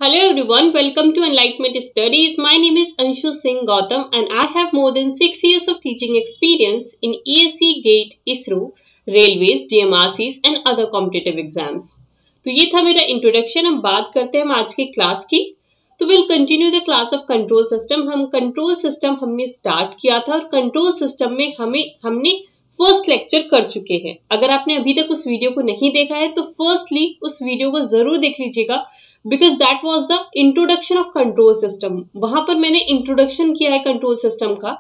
Hello everyone, welcome to Enlightenment Studies. My name is Anshu Singh Gautam and I have more than 6 years of teaching experience in ESC, GATE, ISRO, Railways, DMRCs and other competitive exams. तो ये था मेरा introduction. हम बात करते हैं आज की क्लास की। तो will continue the class of control system. हम कंट्रोल सिस्टम हमने स्टार्ट किया था और कंट्रोल सिस्टम में हमने फर्स्ट लेक्चर कर चुके हैं। अगर आपने अभी तक उस वीडियो को नहीं देखा है तो फर्स्टली उस वीडियो को जरूर देख लीजिएगा, because that was the introduction of control system. वहां पर मैंने इंट्रोडक्शन किया है कंट्रोल सिस्टम का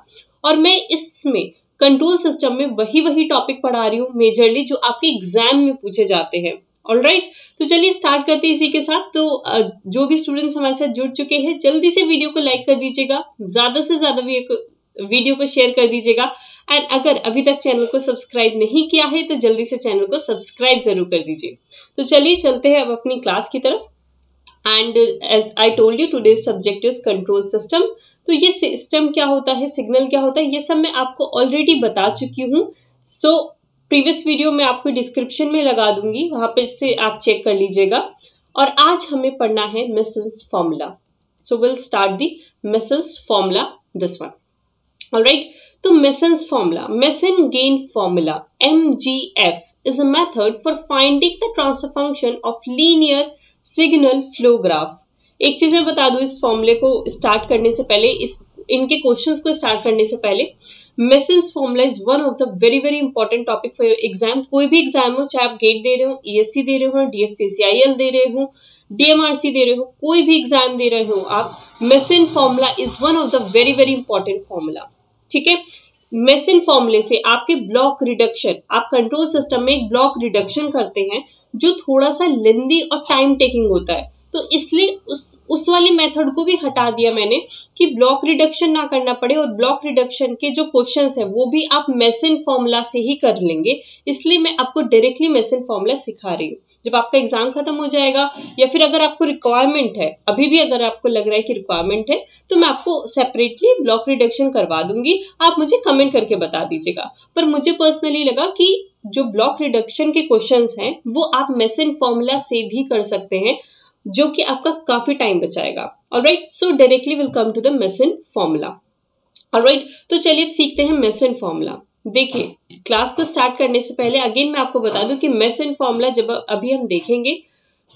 और मैं इसमें कंट्रोल सिस्टम में वही टॉपिक पढ़ा रही हूँ मेजरली जो आपके एग्जाम में पूछे जाते हैं। ऑलराइट, तो चलिए स्टार्ट करते हैं इसी के साथ। तो जो भी स्टूडेंट्स हमारे साथ जुड़ चुके हैं जल्दी से वीडियो को लाइक कर दीजिएगा, ज्यादा से ज्यादा वीडियो को शेयर कर दीजिएगा एंड अगर अभी तक चैनल को सब्सक्राइब नहीं किया है तो जल्दी से चैनल को सब्सक्राइब जरूर कर दीजिए। तो चलिए चलते हैं अब अपनी क्लास की तरफ। And as I told you today subject is control system. तो ये सिस्टम क्या होता है, सिग्नल क्या होता है, ये सब मैं आपको ऑलरेडी बता चुकी हूँ। सो प्रीवियस वीडियो में आपको डिस्क्रिप्शन में लगा दूंगी, वहां पे से आप चेक कर लीजिएगा। और आज हमें पढ़ना है Mason's formula. So will start the Mason's formula, this one. Alright, तो Mason's formula, Mason gain formula MGF is a method for finding the transfer function of linear signal flow graph। एक चीज मैं बता दूं इस फॉर्मूले को स्टार्ट करने से पहले, इनके क्वेश्चंस को स्टार्ट करने से पहले, masons formula is one of the very important topic for your exam. कोई भी एग्जाम हो, चाहे आप गेट दे रहे हो, ESC दे रहे हो, DFCCIL दे रहे हो, DMRC दे रहे हो, कोई भी एग्जाम दे रहे हो आप, mason formula is one of the very important formula. ठीक है, मेसन फॉर्मूले से आपके ब्लॉक रिडक्शन, आप कंट्रोल सिस्टम में एक ब्लॉक रिडक्शन करते हैं जो थोड़ा सा लेंदी और टाइम टेकिंग होता है। तो इसलिए उस वाली मेथड को भी हटा दिया मैंने कि ब्लॉक रिडक्शन ना करना पड़े और ब्लॉक रिडक्शन के जो क्वेश्चंस हैं वो भी आप मेसन फॉर्मूला से ही कर लेंगे। इसलिए मैं आपको डायरेक्टली मेसन फॉर्मूला सिखा रही हूँ। जब आपका एग्जाम खत्म हो जाएगा या फिर अगर आपको रिक्वायरमेंट है, अभी भी अगर आपको लग रहा है कि रिक्वायरमेंट है, तो मैं आपको सेपरेटली ब्लॉक रिडक्शन करवा दूंगी। आप मुझे कमेंट करके बता दीजिएगा। पर मुझे पर्सनली लगा कि जो ब्लॉक रिडक्शन के क्वेश्चंस हैं वो आप मेसन फॉर्मूला से भी कर सकते हैं, जो कि आपका काफी टाइम बचाएगा। Alright, so directly will come to the Mason formula. Alright, तो चलिए अब सीखते हैं मेसन फॉर्मूला। देखिए, क्लास को स्टार्ट करने से पहले अगेन मैं आपको बता दूं कि मेसन फॉर्मूला जब अभी हम देखेंगे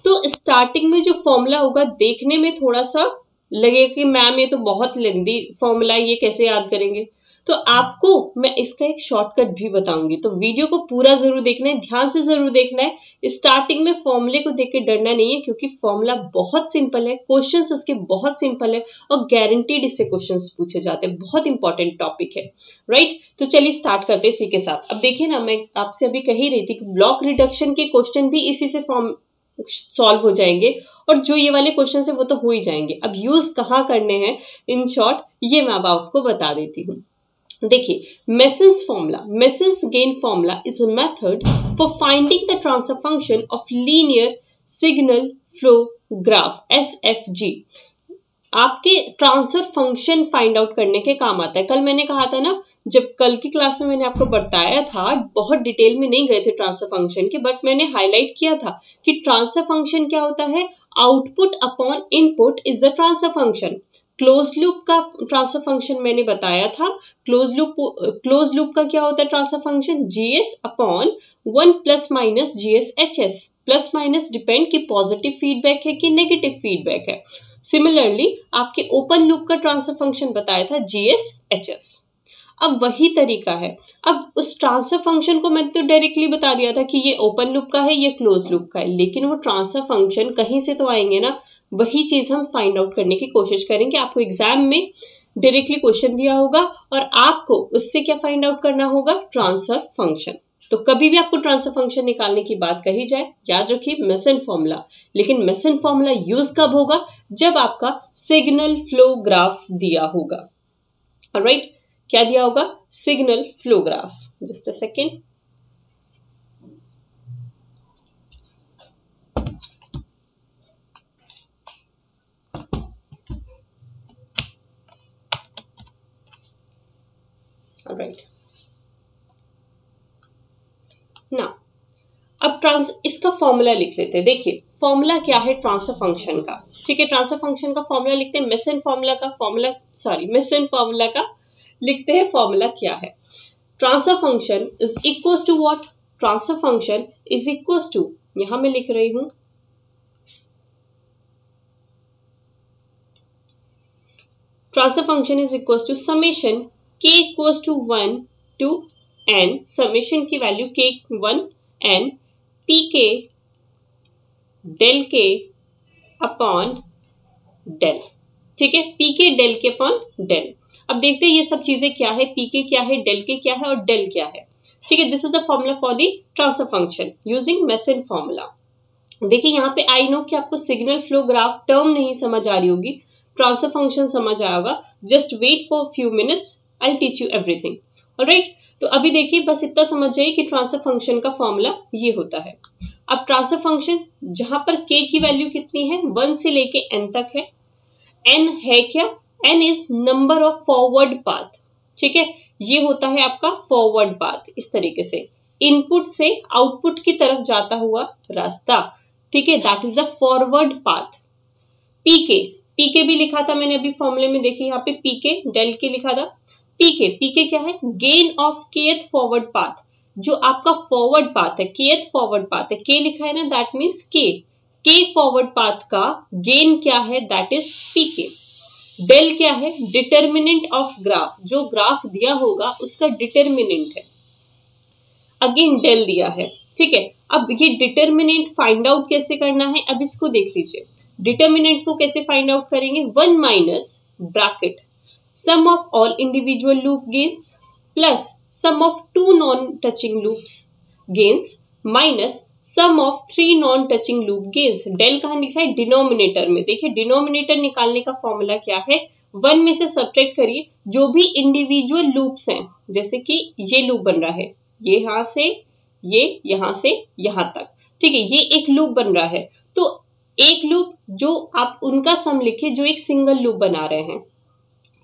तो स्टार्टिंग में जो फॉर्मूला होगा देखने में थोड़ा सा लगेगा कि मैम ये तो बहुत लेंदी फॉर्मूला है, ये कैसे याद करेंगे। तो आपको मैं इसका एक शॉर्टकट भी बताऊंगी, तो वीडियो को पूरा जरूर देखना है, ध्यान से जरूर देखना है। स्टार्टिंग में फॉर्मूले को देख के डरना नहीं है, क्योंकि फॉर्मूला बहुत सिंपल है, क्वेश्चंस इसके बहुत सिंपल है और गारंटीड इससे क्वेश्चंस पूछे जाते हैं। बहुत इंपॉर्टेंट टॉपिक है, राइट। तो चलिए स्टार्ट करते हैं इसी के साथ। अब देखिए ना, मैं आपसे अभी कही रही थी कि ब्लॉक रिडक्शन के क्वेश्चन भी इसी से सॉल्व हो जाएंगे और जो ये वाले क्वेश्चन है वो तो हो ही जाएंगे। अब यूज कहाँ करने हैं, इन शॉर्ट ये मैं अब आपको बता देती हूँ। देखिए, masons formula, masons gain formula is a method for finding the transfer function of linear signal flow graph SFG। आपके ट्रांसफर फंक्शन फाइंड आउट करने के काम आता है। कल मैंने कहा था ना, जब कल की क्लास में मैंने आपको बताया था, बहुत डिटेल में नहीं गए थे ट्रांसफर फंक्शन के, बट मैंने हाईलाइट किया था कि ट्रांसफर फंक्शन क्या होता है। Output upon input is the transfer function. Close loop का ट्रांसफर फंक्शन मैंने बताया था। क्लोज लूप का क्या होता है transfer function, GS upon 1 plus minus GSHS। Plus minus depend कि पॉजिटिव फीडबैक है कि नेगेटिव फीडबैक है। सिमिलरली आपके ओपन लूप का ट्रांसफर फंक्शन बताया था GSHS। अब वही तरीका है। अब उस ट्रांसफर फंक्शन को मैंने तो डायरेक्टली बता दिया था कि ये ओपन लूप का है, ये क्लोज लूप का है, लेकिन वो ट्रांसफर फंक्शन कहीं से तो आएंगे ना। वही चीज हम फाइंड आउट करने की कोशिश करेंगे। आपको एग्जाम में डायरेक्टली क्वेश्चन दिया होगा और आपको उससे क्या फाइंड आउट करना होगा, ट्रांसफर फंक्शन। तो कभी भी आपको ट्रांसफर फंक्शन निकालने की बात कही जाए, याद रखिए मेसन फॉर्मूला। लेकिन मेसन फॉर्मूला यूज कब होगा, जब आपका सिग्नल फ्लो ग्राफ दिया होगा। ऑलराइट, क्या दिया होगा, signal flow graph. Just a second. Right ना, अब इसका फॉर्मूला लिख लेते हैं। देखिए, फॉर्मूला क्या है ट्रांसफर फंक्शन का। ठीक है, ट्रांसफर फंक्शन का फॉर्मूला लिखते हैं, मेसन फॉर्मूला का लिखते हैं फॉर्मूला क्या है। Transfer function is equal to what, transfer function is equal to, यहां मैं लिख रही हूं, transfer function is equal to summation k equal to 1 to n, summation की value k 1 n pk del k upon del. ठीक है, pk del k upon del. अब देखते हैं ये सब चीजें क्या है, pk क्या है, डेल के क्या है और डेल क्या है। ठीक है, this is the formula for the transfer function using mason formula. देखिए यहाँ पे आई नो कि आपको सिग्नल फ्लो ग्राफ टर्म नहीं समझ आ रही होगी, ट्रांसफर फंक्शन समझ आएगा। Just wait for few minutes, I will teach you everything. Alright, तो अभी देखिए बस इतना समझ जाइए कि ट्रांसफर फंक्शन का फॉर्मूला ये होता है। अब ट्रांसफर फंक्शन जहां पर k की वैल्यू कितनी है, 1 से लेके n तक है। n है क्या, n is number of forward path. ठीक है, ये होता है आपका फॉरवर्ड पाथ, इस तरीके से इनपुट से आउटपुट की तरफ जाता हुआ रास्ता। ठीक है, that is the forward path. PK भी लिखा था मैंने अभी फॉर्मूले में, देखिए यहाँ पे पीके डेल के लिखा था। पीके क्या है, gain of kth forward path, जो आपका फॉरवर्ड पाथ है, kth फॉरवर्ड पाथ है, k लिखा है ना, that means k forward path का गेन क्या है, दैट इज pk। डेल क्या है, डिटर्मिनेंट ऑफ ग्राफ, जो ग्राफ दिया होगा उसका डिटर्मिनेंट है, अगेन डेल दिया है। ठीक है, अब ये डिटर्मिनेंट फाइंड आउट कैसे करना है, अब इसको देख लीजिए। डिटर्मिनेंट को कैसे फाइंड आउट करेंगे, 1 minus bracket sum of all individual loop gains plus sum of 2 non touching loops gains minus sum of 3 non touching loop gains. Del कहाँ लिखा है, डिनोमिनेटर में। देखिए डिनोमिनेटर निकालने का फॉर्मूला क्या है, 1 में से सब्ट्रैक्ट करिए जो भी इंडिविजुअल लूप्स हैं, जैसे कि ये लूप बन रहा है, ये यहां से यहां तक। ठीक है, ये एक लूप बन रहा है, तो एक लूप जो आप उनका सम लिखिए जो एक सिंगल लूप बना रहे हैं।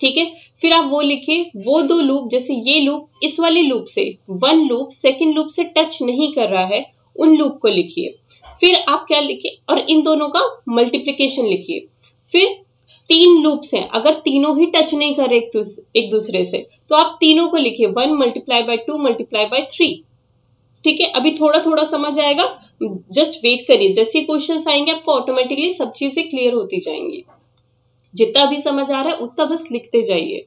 ठीक है, फिर आप वो लिखिए, वो 2 लूप, जैसे ये लूप इस वाले लूप से 1 लूप सेकंड लूप से टच नहीं कर रहा है, उन लूप को लिखिए। फिर आप क्या लिखिए, और इन दोनों का मल्टीप्लिकेशन लिखिए। फिर 3 लूप्स हैं, अगर तीनों ही टच नहीं कर रहे एक दूसरे से, तो आप तीनों को लिखिए, 1 मल्टीप्लाई बाय 2 मल्टीप्लाई बाय 3। ठीक है, अभी थोड़ा थोड़ा समझ आएगा, जस्ट वेट करिए, जैसे क्वेश्चंस आएंगे आपको ऑटोमेटिकली सब चीजें क्लियर होती जाएंगी। जितना भी समझ आ रहा है उतना बस लिखते जाइए।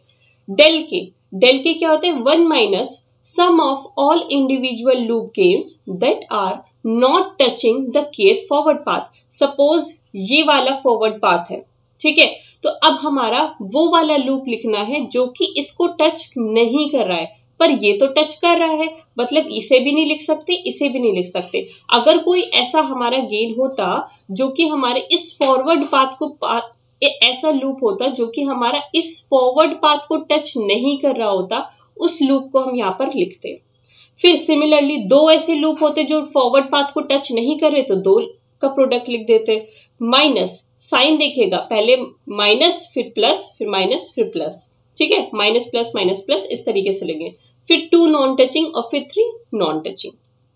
डेल के क्या होते हैं, 1 minus sum of all individual loop gains that are not touching the kth forward path. Suppose ये वाला फॉरवर्ड पाथ है, ठीक है, तो अब हमारा वो वाला लूप लिखना है जो कि इसको टच नहीं कर रहा है, पर ये तो टच कर रहा है, मतलब इसे भी नहीं लिख सकते, इसे भी नहीं लिख सकते। अगर कोई ऐसा हमारा गेन होता जो कि हमारे इस फॉरवर्ड पाथ को ऐसा लूप होता जो कि हमारा इस फॉरवर्ड पाथ को टच नहीं कर रहा होता, उस लूप को हम यहाँ पर लिखते। फिर सिमिलरली 2 ऐसे लूप होते जो फॉरवर्ड पाथ को टच नहीं कर रहे, तो 2 का प्रोडक्ट लिख देते। माइनस साइन देखेगा, पहले माइनस फिर प्लस फिर माइनस फिर प्लस। ठीक है, माइनस प्लस इस तरीके से लेंगे। फिर 2 नॉन टचिंग और फिर 3 नॉन टचिंग।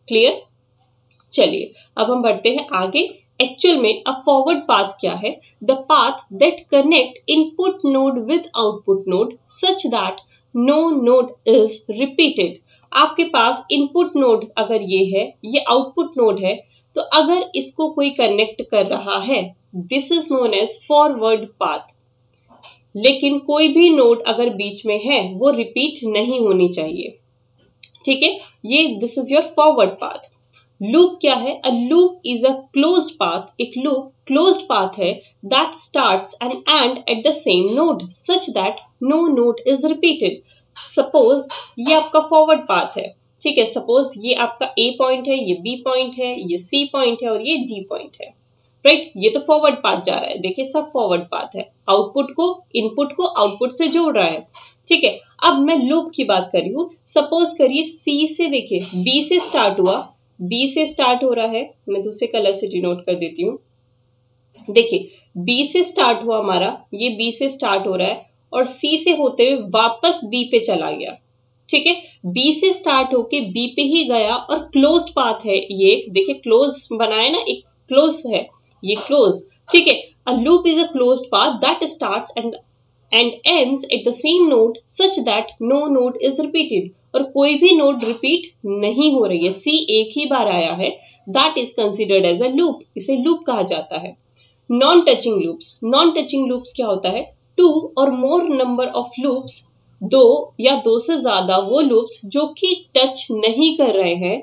क्लियर, चलिए अब हम बढ़ते हैं आगे। एक्चुअल में अब फॉरवर्ड पाथ क्या है, the path that connect input node with output node such that no node is repeated. आपके पास इनपुट नोड अगर ये है, ये आउटपुट नोड है, तो अगर इसको कोई कनेक्ट कर रहा है, this is known as forward path. लेकिन कोई भी नोड अगर बीच में है वो रिपीट नहीं होनी चाहिए। ठीक है, ये this is your forward path. Loop क्या है, a loop is a closed path. एक लूप क्लोज्ड पाथ है that starts and end at the same node such that no node is repeated. Suppose ये आपका फॉरवर्ड पाथ है, ठीक है, suppose ये आपका ए पॉइंट है, ये बी पॉइंट है, ये सी पॉइंट है और ये डी पॉइंट है, राइट। ये तो फॉरवर्ड पाथ जा रहा है, देखिए सब फॉरवर्ड पाथ है, आउटपुट को इनपुट को आउटपुट से जोड़ रहा है। ठीक है, अब मैं लूप की बात कर रही हूँ। सपोज करिए सी से, देखिए बी से स्टार्ट हुआ, बी से स्टार्ट हो रहा है, मैं दूसरे कलर से डिनोट कर देती हूँ। देखिए बी से स्टार्ट हुआ हमारा, ये बी से स्टार्ट हो रहा है और सी से होते हुए वापस बी पे चला गया। ठीक है, बी से स्टार्ट होके बी पे ही गया और क्लोज्ड पाथ है ये, देखिए क्लोज बनाया ना, एक क्लोज है, ये क्लोज, ठीक है। A loop is a closed path that starts and ends at the same node such that no node is repeated, और कोई भी नोड रिपीट नहीं हो रही है, सी एक ही बार आया है, that is considered as a loop, इसे लूप कहा जाता है। Non touching loops, non touching loops क्या होता है, टू और मोर नंबर ऑफ लूप्स, दो या दो से ज्यादा वो लूप्स जो कि टच नहीं कर रहे हैं,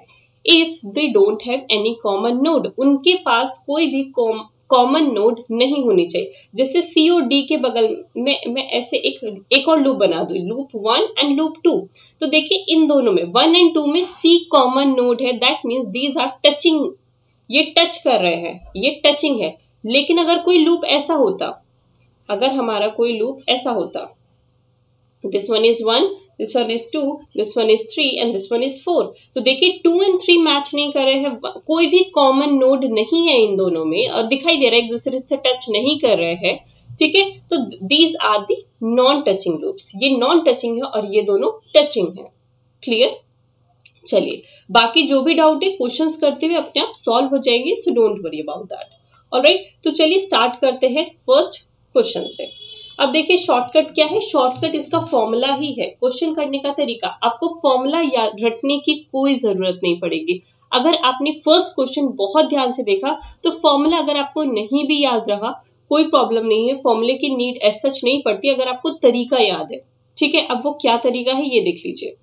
if they don't have any common node, उनके पास कोई भी कॉमन नोड नहीं होनी चाहिए। जैसे सी और डी के बगल में मैं ऐसे एक और लूप बना दूं, लूप 1 एंड लूप 2, तो देखिए इन दोनों में 1 एंड 2 में सी कॉमन नोड है, that means these are touching, ये टच कर रहे हैं, ये टचिंग है। लेकिन अगर कोई लूप ऐसा होता, अगर हमारा कोई लूप ऐसा होता, this one is 1, this one is 2, this one is 3 and this one is 4, तो देखिए 2 and 3 मैच नहीं कर रहे हैं, कोई भी कॉमन नोड नहीं है इन दोनों में और दिखाई दे रहा है एक दूसरे से टच नहीं कर रहे हैं, ठीक है। तो these are the non touching loops, ये नॉन टचिंग है और ये दोनों टचिंग है। क्लियर? चलिए बाकी जो भी डाउट है क्वेश्चंस करते हुए अपने आप सॉल्व हो जाएंगे, so don't worry about that. Alright, तो चलिए स्टार्ट करते हैं फर्स्ट क्वेश्चन से। अब देखिए शॉर्टकट क्या है, शॉर्टकट इसका फॉर्मूला ही है। क्वेश्चन करने का तरीका, आपको फॉर्मूला याद रखने की कोई जरूरत नहीं पड़ेगी। अगर आपने फर्स्ट क्वेश्चन बहुत ध्यान से देखा तो फॉर्मूला अगर आपको नहीं भी याद रहा कोई प्रॉब्लम नहीं है, फॉर्मूले की नीड एज सच नहीं पड़ती अगर आपको तरीका याद है, ठीक है। अब वो क्या तरीका है ये देख लीजिए।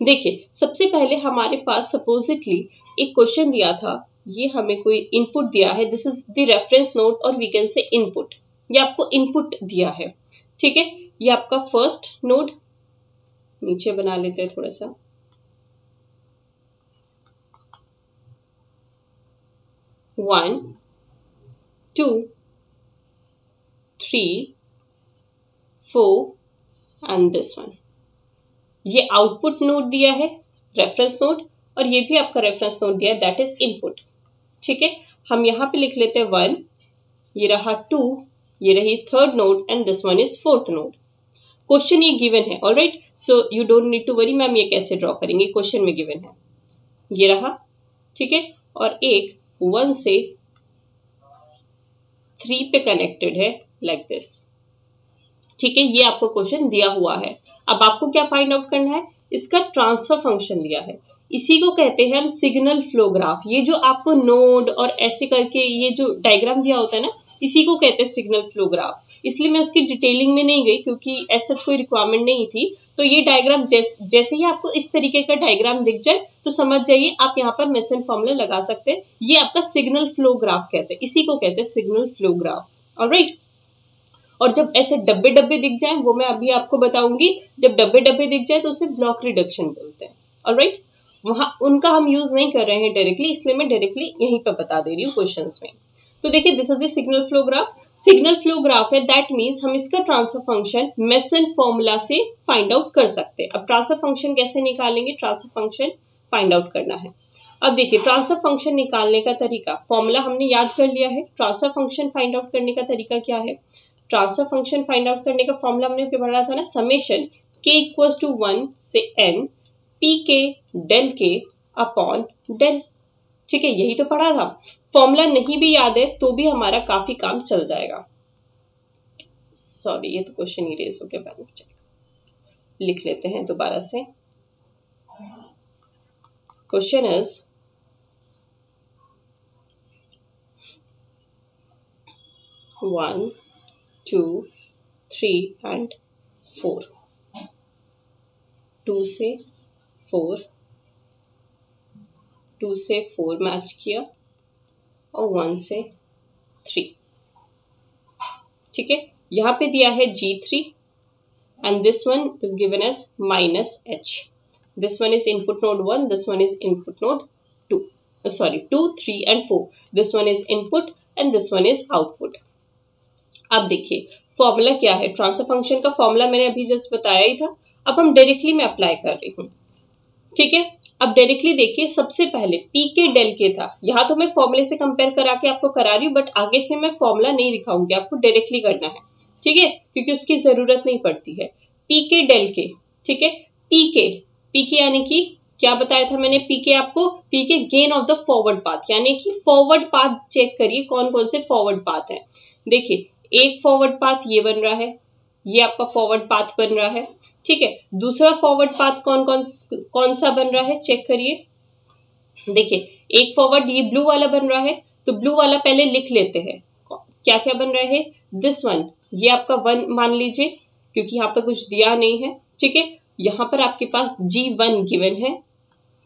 देखिए सबसे पहले हमारे पास सपोजिटली एक क्वेश्चन दिया था, ये हमें कोई इनपुट दिया है, this is the reference node और वी कैन से इनपुट, ये आपको इनपुट दिया है, ठीक है। ये आपका फर्स्ट नोड, नीचे बना लेते हैं थोड़ा सा, वन 2 3 4 एंड दिस वन, ये आउटपुट नोड दिया है रेफरेंस नोड, और ये भी आपका रेफरेंस नोड दिया है दैट इज इनपुट, ठीक है। हम यहाँ पे लिख लेते हैं 1, ये रहा 2, ये रही third node and this one is fourth node. Question ये गिवन है, alright, so you don't need to worry ma'am ये कैसे ड्रॉ करेंगे, क्वेश्चन में गिवन है, ये रहा, ठीक है। और एक 1 से 3 पे कनेक्टेड है लाइक दिस, ठीक है। ये आपको क्वेश्चन दिया हुआ है। अब आपको क्या फाइंड आउट करना है, इसका ट्रांसफर फंक्शन दिया है, इसी को कहते हैं हम सिग्नल फ्लो ग्राफ। ये जो आपको नोड और ऐसे करके ये जो डायग्राम दिया होता है ना, इसी को कहते हैं सिग्नल फ्लो ग्राफ। इसलिए मैं उसकी डिटेलिंग में नहीं गई क्योंकि ऐसा कोई रिक्वायरमेंट नहीं थी। तो ये डायग्राम जैसे ही आपको इस तरीके का डायग्राम दिख जाए तो समझ जाइए आप यहाँ पर मेसन फॉर्मूला लगा सकते हैं। ये आपका सिग्नल फ्लो ग्राफ कहते हैं, इसी को कहते हैं सिग्नल फ्लो ग्राफ, ऑलराइट। और जब ऐसे डब्बे डब्बे दिख जाए, वो मैं अभी आपको बताऊंगी, जब डब्बे डब्बे दिख जाए तो उसे ब्लॉक रिडक्शन बोलते हैं, ऑलराइट। वहां उनका हम यूज नहीं कर रहे हैं डायरेक्टली, इसलिए मैं डायरेक्टली यहीं पर बता दे रही हूँ क्वेश्चंस में। तो देखिए this is the signal flow graph, signal flow graph है, दैट मीन्स हम इसका ट्रांसफर फंक्शन मेसन फॉर्मूला से फाइंड आउट कर सकते हैं। अब ट्रांसफर फंक्शन कैसे निकालेंगे, ट्रांसफर फंक्शन फाइंड आउट करना है। अब देखिए ट्रांसफर फंक्शन निकालने का तरीका, फॉर्मूला हमने याद कर लिया है, ट्रांसफर फंक्शन फाइंड आउट करने का तरीका क्या है, ट्रांसफर फंक्शन फाइंड आउट करने का फॉर्मूला हमने पढ़ा था ना, समेशन k इक्वल्स टू 1 से n पी के डेल के अपॉन डेल, ठीक है, यही तो पढ़ा था। फॉर्मूला नहीं भी याद है तो भी हमारा काफी काम चल जाएगा। सॉरी ये तो क्वेश्चन इरेज हो गया बाय मिस्टेक, लिख लेते हैं दोबारा से। क्वेश्चन इज 1 2 3 एंड 4, 2 से 4, 2 से 4 मैच किया और 1 से 3, ठीक है। यहाँ पे दिया है G3 and this one is given as -H, this one is input node 1, this one is input node 2, sorry 2 3 and 4, this one is input and this one is output. अब देखिए फॉर्मूला क्या है, ट्रांसफर फंक्शन का formula मैंने अभी just बताया ही था। अब हम डायरेक्टली मैं अप्लाई कर रही हूँ, ठीक है। अब डायरेक्टली देखिए सबसे पहले पी के डेल के था, यहाँ तो मैं फॉर्मूले से कंपेयर करा के आपको करा रही हूँ, बट आगे से मैं फॉर्मूला नहीं दिखाऊंगी, आपको डायरेक्टली करना है, ठीक है, क्योंकि उसकी जरूरत नहीं पड़ती है। पी के डेल के, ठीक है, पी के यानी कि क्या बताया था मैंने पी के आपको? पी के gain of the forward path, यानी कि फॉरवर्ड पाथ चेक करिए कौन कौन से फॉरवर्ड पाथ है। देखिए एक फॉरवर्ड पाथ ये बन रहा है, ये आपका फॉरवर्ड पाथ बन रहा है, ठीक है। दूसरा फॉरवर्ड पाथ कौन सा बन रहा है, चेक करिए। देखिए एक फॉरवर्ड ये ब्लू वाला बन रहा है, तो ब्लू वाला पहले लिख लेते हैं। क्या क्या बन रहा है? दिस वन, ये आपका 1 मान लीजिए क्योंकि यहाँ पर कुछ दिया नहीं है, ठीक है। यहाँ पर आपके पास G1 गिवन है,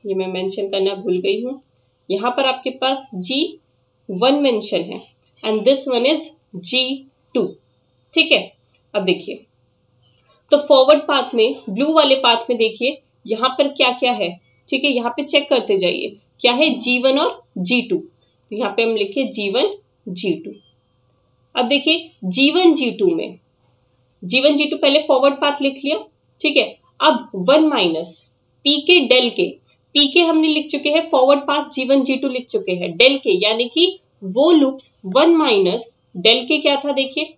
ये मैं मेंशन करना भूल गई हूँ। यहाँ पर आपके पास G1 मेंशन है and this one is G2, ठीक है। अब देखिए तो फॉरवर्ड पाथ में, ब्लू वाले पाथ में देखिए यहाँ पर क्या क्या है, ठीक है। यहाँ पे चेक करते जाइए क्या है, G1 और G2। तो यहाँ पे हम लिखे G1 G2। अब देखिए G1 G2 में, G1 G2 पहले फॉरवर्ड पाथ लिख लिया, ठीक है। अब 1 माइनस पी के डेल के, पी के हमने लिख चुके हैं, फॉरवर्ड पाथ G1 G2 लिख चुके हैं, डेल के यानी कि वो लूप्स 1 माइनस डेल के क्या था, देखिए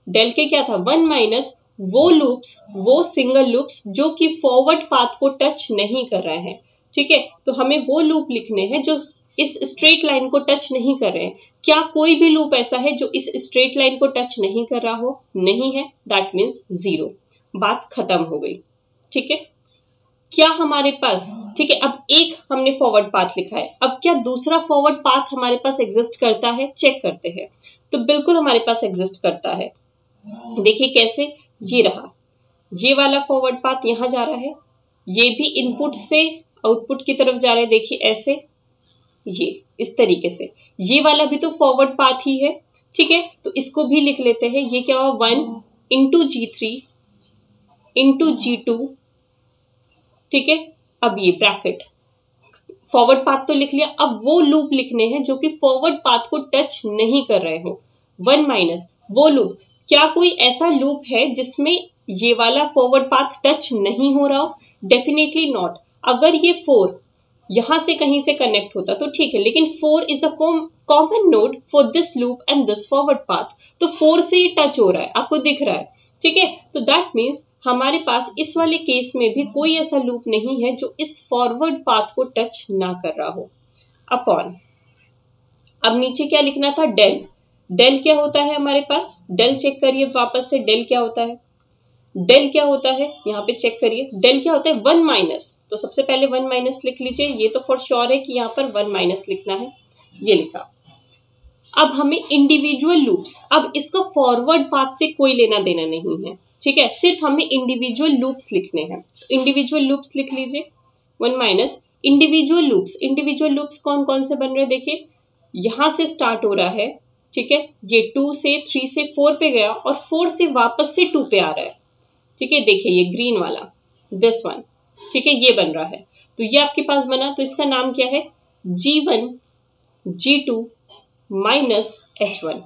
डेल के क्या था 1 माइनस वो लूप्स, वो सिंगल लूप्स जो कि फॉरवर्ड पाथ को टच नहीं कर रहे हैं, ठीक है। तो हमें वो लूप लिखने हैं जो इस स्ट्रेट लाइन को टच नहीं कर रहे हैं। क्या कोई भी लूप ऐसा है जो इस स्ट्रेट लाइन को टच नहीं कर रहा हो? नहीं है, दैट मीन्स 0, बात खत्म हो गई, ठीक है। क्या हमारे पास, ठीक है, अब एक हमने फॉरवर्ड पाथ लिखा है, अब क्या दूसरा फॉरवर्ड पाथ हमारे पास एग्जिस्ट करता है? चेक करते हैं। तो बिल्कुल हमारे पास एग्जिस्ट करता है। देखिए कैसे, ये रहा, ये वाला फॉरवर्ड पाथ यहाँ जा रहा है, ये भी इनपुट से आउटपुट की तरफ जा रहे हैं, देखिए ऐसे, ये इस तरीके से, ये वाला भी तो फॉरवर्ड पाथ ही है, ठीक है। तो इसको भी लिख लेते हैं, ये क्या हुआ 1 इंटू G3 इंटू G2, ठीक है। अब ये ब्रैकेट, फॉरवर्ड पाथ तो लिख लिया, अब वो लूप लिखने हैं जो कि फॉरवर्ड पाथ को टच नहीं कर रहे हो। 1 माइनस वो लूप, क्या कोई ऐसा लूप है जिसमें ये वाला फॉरवर्ड पाथ टच नहीं हो रहा हो? Definitely not. अगर ये 4 यहां से कहीं से कनेक्ट होता तो ठीक है, लेकिन 4 is a common node for this loop and this forward path, तो 4 से ही टच हो रहा है, आपको दिख रहा है, ठीक है। तो दैट मीन्स हमारे पास इस वाले केस में भी कोई ऐसा लूप नहीं है जो इस फॉरवर्ड पाथ को टच ना कर रहा हो। अपॉन, अब नीचे क्या लिखना था, डेल। डेल क्या होता है हमारे पास, डेल चेक करिए वापस से, डेल क्या होता है, डेल क्या होता है यहाँ पे चेक करिए, डेल क्या होता है 1 माइनस, तो सबसे पहले 1 माइनस लिख लीजिए, ये तो फॉर श्योर है कि यहाँ पर 1 माइनस लिखना है, ये लिखा। अब हमें इंडिविजुअल लूप्स, अब इसका फॉरवर्ड पाथ से कोई लेना देना नहीं है, ठीक है, सिर्फ हमें इंडिविजुअल लूप्स लिखने हैं। इंडिविजुअल लूप्स लिख लीजिए, 1 minus individual loops. Individual loops कौन कौन से बन रहे हैं, देखिए यहां से स्टार्ट हो रहा है, ठीक है, ये 2 से 3 से 4 पे गया और 4 से वापस से 2 पे आ रहा है, ठीक है। देखिए ये ग्रीन वाला, दिस वन, ठीक है, ये बन रहा है, तो ये आपके पास बना, तो इसका नाम क्या है, G1 G2 माइनस H1,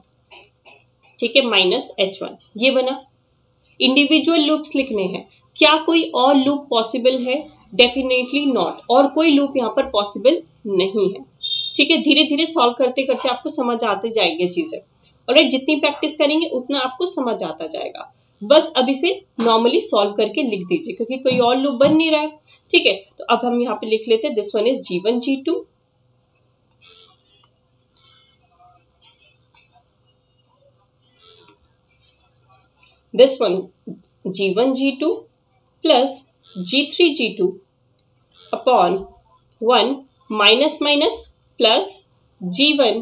ठीक है, माइनस H1, ये बना। इंडिविजुअल लूप्स लिखने हैं, क्या कोई और लूप पॉसिबल है? डेफिनेटली नॉट, और कोई लूप यहाँ पर पॉसिबल नहीं है, ठीक है। धीरे धीरे सॉल्व करते करते आपको समझ आते जाएंगे चीजें, और जितनी प्रैक्टिस करेंगे उतना आपको समझ आता जाएगा। बस अब इसे नॉर्मली सॉल्व करके लिख दीजिए क्योंकि कोई और लूप बन नहीं रहा है, ठीक है। तो अब हम यहाँ पे लिख लेते हैं, this one is G1 G2 this one G1 G2 plus G3 G2 upon 1 minus minus plus G1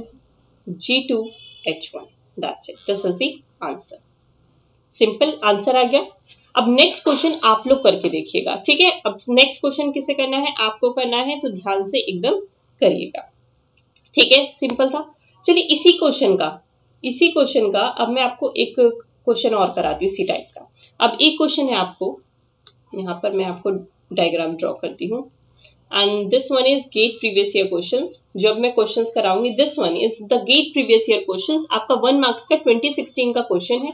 G2 H1, that's it, this is the answer। Simple answer आ गया। अब नेक्स्ट क्वेश्चन आप लोग करके देखिएगा, ठीक है। अब नेक्स्ट क्वेश्चन किसे करना है, आपको करना है, तो ध्यान से एकदम करिएगा, ठीक है। सिंपल था। चलिए इसी क्वेश्चन का अब मैं आपको एक क्वेश्चन और कराती हूँ इसी टाइप का। अब एक क्वेश्चन है आपको, यहाँ पर मैं आपको डायग्राम ड्रॉ करती हूँ, and this one is GATE previous year questions. जब मैं क्वेश्चंस कराऊंगी, this one is the GATE previous year questions. आपका 1 मार्क्स का 2016 का क्वेश्चन है,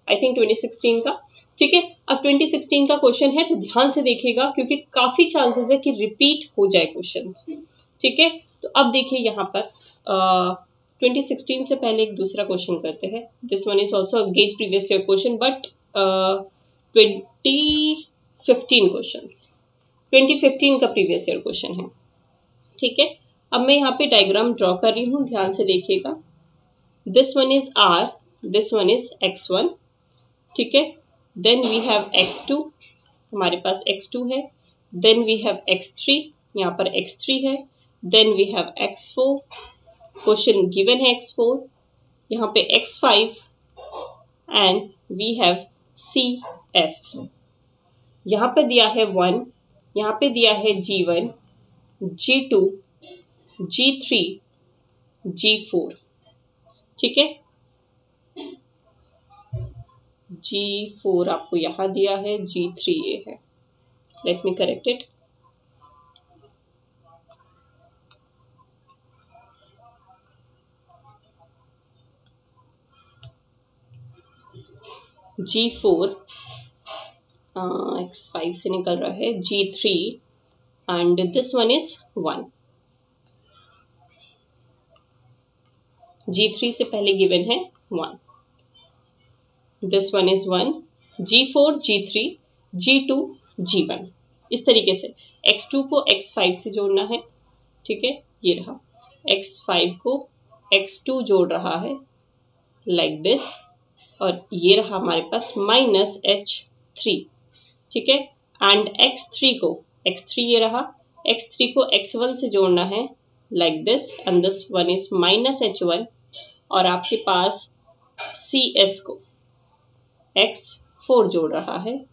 आई थिंक 2016 का, ठीक है। अब 2016 का क्वेश्चन है तो ध्यान से देखिएगा क्योंकि काफी चांसेस है कि रिपीट हो जाए क्वेश्चंस, ठीक है। तो अब देखिए यहाँ पर 2016 से पहले एक दूसरा क्वेश्चन करते हैं। This one is also get previous year question but 2015 questions. 2015 का प्रीवियस ईयर क्वेश्चन है। ठीक है, अब मैं यहाँ पे डायग्राम ड्रॉ कर रही हूँ, ध्यान से देखिएगा। This one is R, this one is X1। ठीक है, देन वी हैव X2, हमारे पास X2 है, देन वी हैव X3, यहाँ पर X3 है, then we have X4, question given है X4, यहाँ पे X5 and we have CS। यहाँ पे दिया है 1, यहाँ पे दिया है G1, G2, G3, G4। ठीक है, G4 आपको यहाँ दिया है, G3 ये है। Let me correct it. G4 X5 से निकल रहा है, G3 and this one is 1। G3 से पहले गिवन है 1, this one is 1, G4, G3, G2, G1। इस तरीके से X2 को X5 से जोड़ना है। ठीक है, ये रहा, X5 को X2 जोड़ रहा है लाइक दिस, और ये रहा हमारे पास -H3। ठीक है, एंड X3 ये रहा, X3 को X1 से जोड़ना है like this, and this one is -H1, और आपके पास CS को X4 जोड़ रहा है।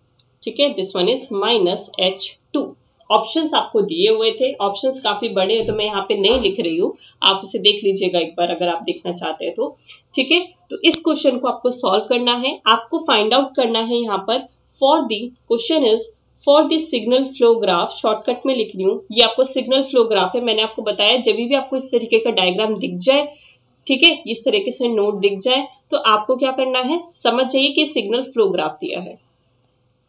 ठीक है, this one is -H2। Options आपको दिए हुए थे, ऑप्शंस काफी बड़े हैं तो मैं यहाँ पे नहीं लिख रही हूँ, आप इसे देख लीजिएगा एक बार अगर आप देखना चाहते हैं तो। ठीक है, तो इस क्वेश्चन को आपको सॉल्व करना है, आपको फाइंड आउट करना है यहाँ पर for the question is for the signal flow graph. Shortcut में लिख रही हूँ, ये आपको सिग्नल फ्लो ग्राफ है। मैंने आपको बताया जब भी आपको इस तरीके का डायग्राम दिख जाए, ठीक है, इस तरीके से नोट दिख जाए, तो आपको क्या करना है, समझ जाइए कि सिग्नल फ्लो ग्राफ दिया है।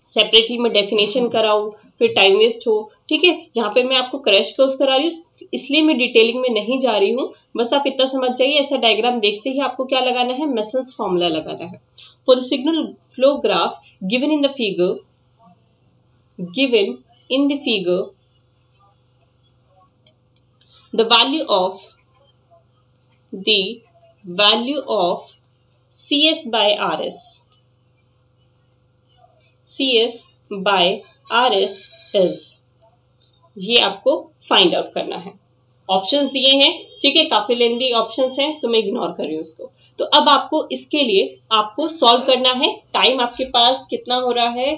सेपरेटली मैं डेफिनेशन कराऊं फिर टाइम वेस्ट हो। ठीक है, यहाँ पे मैं आपको क्रैश कोर्स करा रही हूँ, इसलिए मैं डिटेलिंग में नहीं जा रही हूँ। बस आप इतना समझ जाइए, ऐसा डायग्राम देखते ही आपको क्या लगाना है, मेसन्स फॉर्मूला लगाना है। For the signal flow graph given in the figure, the value of CS by RS is, ये आपको फाइंड आउट करना है। ऑप्शंस दिए हैं, ठीक है, काफी लेंदी ऑप्शंस हैं तो मैं इग्नोर कर रही हूँ इसको। तो अब आपको इसके लिए आपको सॉल्व करना है। टाइम आपके पास कितना हो रहा है,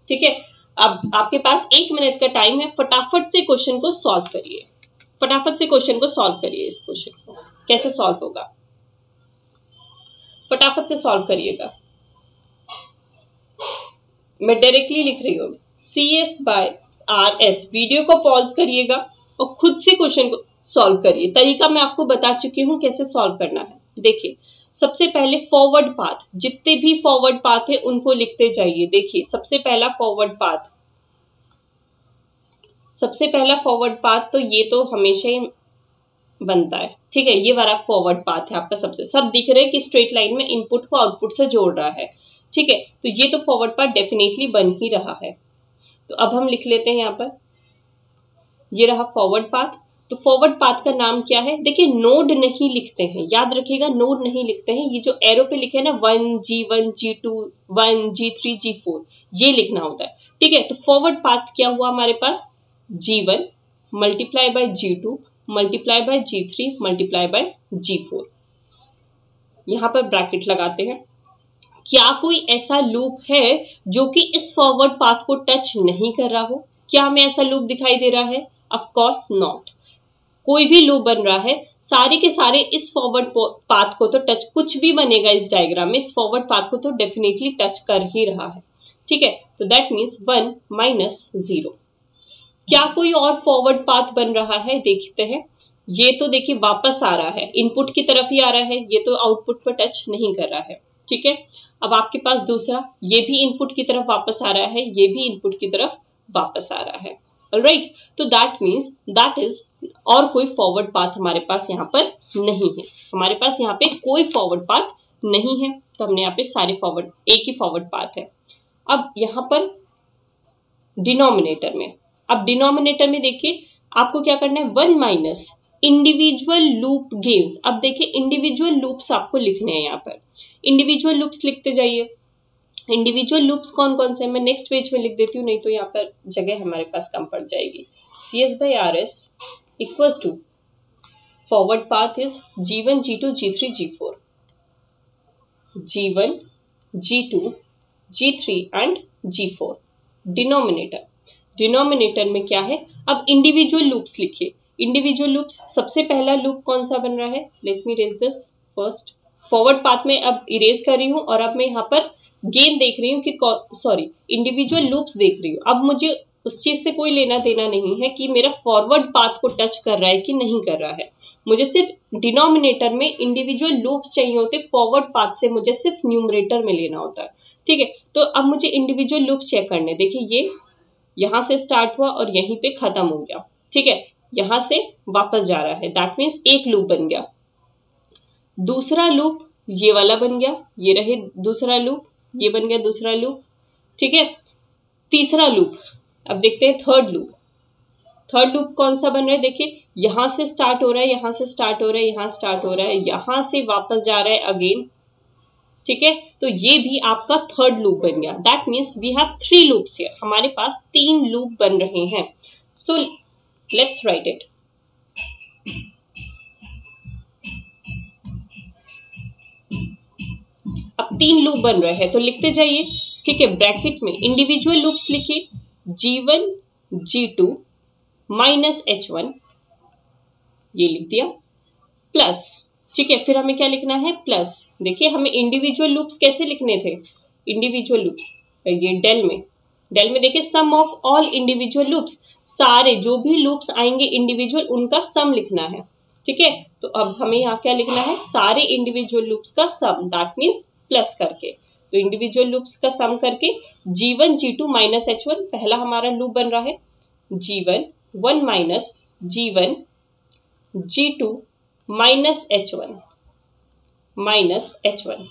ठीक है, अब आपके पास 1 मिनट का टाइम है। फटाफट से क्वेश्चन को सॉल्व करिए, फटाफट से क्वेश्चन को सॉल्व करिए। इस क्वेश्चन को कैसे सॉल्व होगा, फटाफट से सॉल्व करिएगा। मैं डायरेक्टली लिख रही हूँ CS by RS। वीडियो को पॉज करिएगा और खुद से क्वेश्चन को सॉल्व करिए। तरीका मैं आपको बता चुकी हूँ कैसे सॉल्व करना है। देखिए, सबसे पहले फॉरवर्ड पाथ, जितने भी फॉरवर्ड पाथ है उनको लिखते जाइए। देखिए, सबसे पहला फॉरवर्ड पाथ तो ये तो हमेशा ही बनता है, ठीक है, ये वाला फॉरवर्ड पाथ है आपका। सबसे सब दिख रहे हैं कि स्ट्रेट लाइन में इनपुट को आउटपुट से जोड़ रहा है, ठीक है, तो ये तो फॉरवर्ड पाथ डेफिनेटली बन ही रहा है। तो अब हम लिख लेते हैं यहाँ पर, ये रहा फॉरवर्ड पाथ। तो फॉरवर्ड पाथ का नाम क्या है, देखिए नोड नहीं लिखते हैं, याद रखिएगा, नोड नहीं लिखते हैं। ये जो एरो पे लिखे हैं ना 1 G1 G2 1 G3 G4, ये लिखना होता है, ठीक है। तो फॉरवर्ड पाथ क्या हुआ हमारे पास, G1 multiply by G2 multiply by G3 multiply by G4। यहाँ पर ब्रैकेट लगाते हैं। क्या कोई ऐसा लूप है जो कि इस फॉरवर्ड पाथ को टच नहीं कर रहा हो? क्या हमें ऐसा लूप दिखाई दे रहा है? Of course not. कोई भी लूप बन रहा है, सारे के सारे इस फॉरवर्ड पाथ को तो टच, कुछ भी बनेगा इस डायग्राम में इस फॉरवर्ड पाथ को तो डेफिनेटली टच कर ही रहा है, ठीक है। तो दैट मीन्स 1 माइनस 0। क्या कोई और फॉरवर्ड पाथ बन रहा है, देखते हैं। ये तो देखिए वापस आ रहा है, इनपुट की तरफ ही आ रहा है, ये तो आउटपुट पर टच नहीं कर रहा है, ठीक है। अब आपके पास दूसरा, ये भी इनपुट की तरफ वापस आ रहा है, ये भी इनपुट की तरफ वापस आ रहा है, ऑलराइट। तो दैट मीन्स दैट इज, और कोई फॉरवर्ड पाथ हमारे पास यहाँ पर नहीं है, हमारे पास यहाँ पे कोई फॉरवर्ड पाथ नहीं है। तो हमने यहाँ पे सारे फॉरवर्ड, एक ही फॉरवर्ड पाथ है। अब यहाँ पर डिनोमिनेटर में अब डिनोमिनेटर में देखिए आपको क्या करना है, 1 माइनस इंडिविजुअल लूप गेन्स। अब देखिए इंडिविजुअल लूप्स आपको लिखने हैं, यहाँ पर इंडिविजुअल लूप्स लिखते जाइए। इंडिविजुअल लूप्स कौन कौन से हैं मैं नेक्स्ट पेज में लिख देती हूँ, नहीं तो यहाँ पर जगह हमारे पास कम पड़ जाएगी। CS/RS equals to forward path is G1 G2 G3 G4, G1 G2 G3 and G4। Denominator में क्या है, अब इंडिविजुअल लूप्स लिखिए। इंडिविजुअल लूप्स सबसे पहला लूप कौन सा बन रहा है, let me erase this first. Forward path में अब इरेज कर रही हूँ और अब मैं यहाँ पर गेन देख रही हूँ कि सॉरी इंडिविजुअल लूप्स देख रही हूँ। अब मुझे उस चीज से कोई लेना देना नहीं है कि मेरा फॉरवर्ड पाथ को टच कर रहा है कि नहीं कर रहा है, मुझे सिर्फ डिनोमिनेटर में इंडिविजुअल लूप्स चाहिए होते, फॉरवर्ड पाथ से मुझे सिर्फ न्यूमरेटर में लेना होता है। ठीक है, तो अब मुझे इंडिविजुअल लूप्स चेक करने, देखिए ये यहाँ से स्टार्ट हुआ और यहीं पे खत्म हो गया। ठीक है, यहाँ से वापस जा रहा है, दैट मीन्स एक लूप बन गया। दूसरा लूप ये वाला बन गया, ये रहे दूसरा लूप, ये बन गया दूसरा लूप। ठीक है, तीसरा लूप, अब देखते हैं थर्ड लूप। थर्ड लूप कौन सा बन रहा है, देखिए यहां से स्टार्ट हो रहा है, यहां से स्टार्ट हो रहा है, यहां स्टार्ट हो रहा है, यहां से वापस जा रहा है अगेन। ठीक है, तो ये भी आपका थर्ड लूप बन गया। That means we have 3 loops here, हमारे पास 3 लूप बन रहे हैं। So let's write it. अब 3 लूप बन रहे हैं तो लिखते जाइए। ठीक है, ब्रैकेट में इंडिविजुअल लूप्स लिखिए, G1 G2 माइनस H1, ये लिख दिया, प्लस। ठीक है, फिर हमें क्या लिखना है, प्लस। देखिए हमें इंडिविजुअल लूप्स कैसे लिखने थे, इंडिविजुअल लूप्स ये डेल में देखिए सम ऑफ ऑल इंडिविजुअल लूप्स, सारे जो भी लूप्स आएंगे इंडिविजुअल उनका सम लिखना है। ठीक है, तो अब हमें यहाँ क्या लिखना है, सारे इंडिविजुअल लूप्स का सम, दैट मीन्स प्लस करके। तो इंडिविजुअल लूप्स का सम करके G1 G2 माइनस H1 पहला हमारा लूप बन रहा है, G1 1 minus G1 G2 minus H1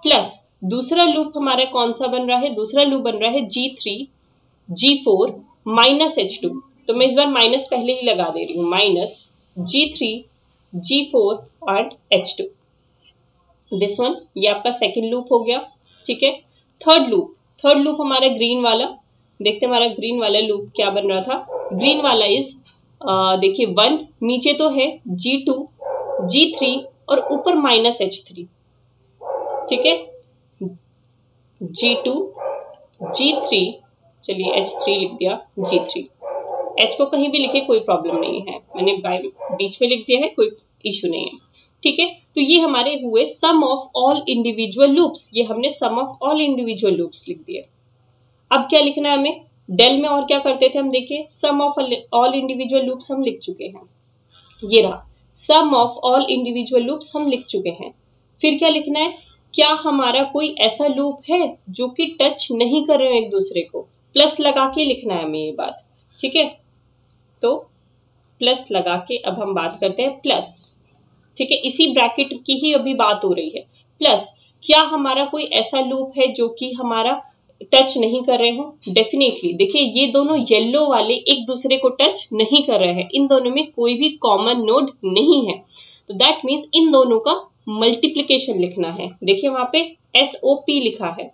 plus दूसरा लूप हमारा कौन सा बन रहा है, दूसरा लूप बन रहा है G3 G4 माइनस H2। तो मैं इस बार माइनस पहले ही लगा दे रही हूँ, minus G3 G4 and H2। This one, ये आपका सेकेंड लूप हो गया। ठीक है, थर्ड लूप हमारा ग्रीन वाला, देखते हैं हमारा ग्रीन वाला लूप क्या बन रहा था। ग्रीन वाला इज देखिए 1 नीचे तो है, G2 G3 और ऊपर माइनस H3। ठीक है, G2 G3, चलिए H3 लिख दिया, G3। H को कहीं भी लिखे कोई प्रॉब्लम नहीं है, मैंने बीच में लिख दिया है, कोई इशू नहीं है। ठीक है, तो ये हमारे हुए सम ऑफ ऑल इंडिविजुअल लूप्स, ये हमने सम ऑफ ऑल इंडिविजुअल लूप्स लिख दिए। अब क्या लिखना है हमें, डेल में और क्या करते थे हम, देखिए सम ऑफ ऑल इंडिविजुअल लूप्स हम लिख चुके हैं, ये रहा sum of all individual loops हम लिख चुके हैं। फिर क्या लिखना है, क्या हमारा कोई ऐसा लूप है जो कि टच नहीं कर रहे हैं एक दूसरे को, प्लस लगा के लिखना है हमें ये बात। ठीक है, तो प्लस लगा के अब हम बात करते हैं प्लस। ठीक है, इसी ब्रैकेट की ही अभी बात हो रही है, प्लस क्या हमारा कोई ऐसा लूप है जो कि हमारा टच नहीं कर रहे हो, डेफिनेटली। देखिए ये दोनों येलो वाले एक दूसरे को टच नहीं कर रहे हैं, इन दोनों में कोई भी कॉमन नोड नहीं है, तो दैट मीन्स इन दोनों का मल्टीप्लीकेशन लिखना है। देखिए वहां पे SOP लिखा है,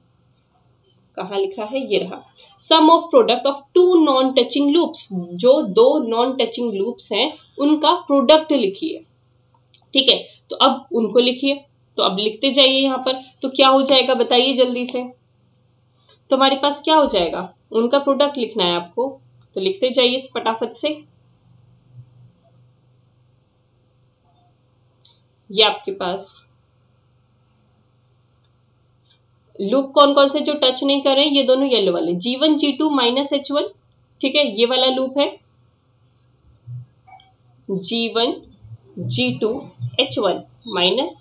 कहाँ लिखा है, ये रहा, sum of product of 2 non touching loops, जो 2 नॉन टचिंग लूप्स हैं उनका प्रोडक्ट लिखिए। ठीक है, तो अब उनको लिखिए, तो अब लिखते जाइए यहाँ पर, तो क्या हो जाएगा बताइए जल्दी से, तो हमारे पास क्या हो जाएगा, उनका प्रोडक्ट लिखना है आपको, तो लिखते जाइए फटाफट से। ये आपके पास लूप कौन कौन से जो टच नहीं कर रहे हैं, ये दोनों येलो वाले, G1 G2 माइनस H1। ठीक है, ये वाला लूप है G1 G2 H1 minus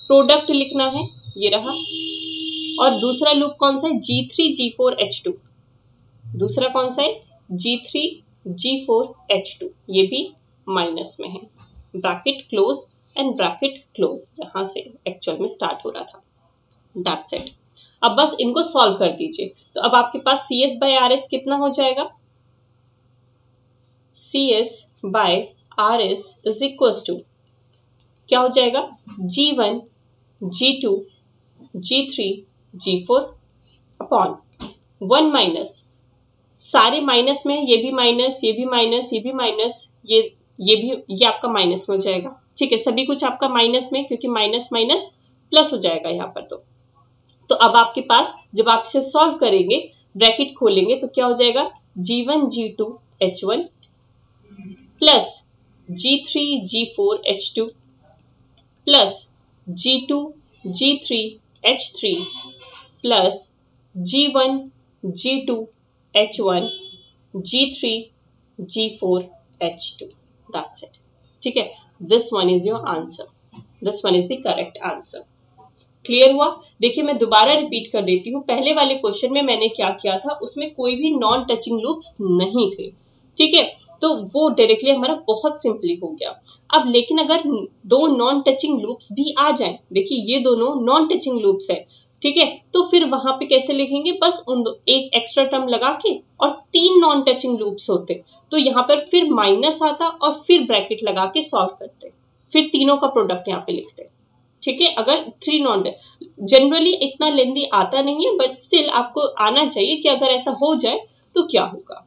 product लिखना है, ये रहा। और दूसरा लूप कौन सा है, G3 G4 H2, दूसरा कौन सा है G3 G4 H2, ये भी माइनस में है। Bracket close and bracket close, यहां से एक्चुअल में स्टार्ट हो रहा था, दैट्स इट। अब बस इनको सॉल्व कर दीजिए, तो अब आपके पास CS/RS कितना हो जाएगा, CS by RS is equal to क्या हो जाएगा, G1 G2 G3 G4 upon 1 minus, सारे माइनस में, ये भी माइनस, ये भी माइनस, ये भी माइनस, ये भी, ये आपका माइनस में हो जाएगा। ठीक है, सभी कुछ आपका माइनस में, क्योंकि माइनस माइनस प्लस हो जाएगा यहाँ पर। तो अब आपके पास जब आप इसे सॉल्व करेंगे, ब्रैकेट खोलेंगे, तो क्या हो जाएगा, G1 G2 H1 plus G3 G4 H2 plus G2 G3 H3 plus G1 G2 H1 G3 G4 H2। That's it। ठीक है, this one is your answer, this one is the correct answer। Clear हुआ? देखिए मैं दोबारा repeat कर देती हूँ, पहले वाले क्वेश्चन में मैंने क्या किया था, उसमें कोई भी नॉन टचिंग लूप्स नहीं थे। ठीक है, तो वो डायरेक्टली हमारा बहुत सिंपली हो गया। अब लेकिन अगर दो नॉन टचिंग लूप्स भी आ जाएं, देखिए ये दोनों नॉन टचिंग लूप्स है, ठीक है, तो फिर वहां पे कैसे लिखेंगे, बस एक एक्स्ट्रा टर्म लगा के, और 3 नॉन टचिंग लूप्स होते तो यहाँ पर फिर माइनस आता और फिर ब्रैकेट लगा के सॉल्व करते, फिर तीनों का प्रोडक्ट यहाँ पे लिखते। ठीक है, अगर 3 नॉन, जनरली इतना लेंदी आता नहीं है, बट स्टिल आपको आना चाहिए कि अगर ऐसा हो जाए तो क्या होगा।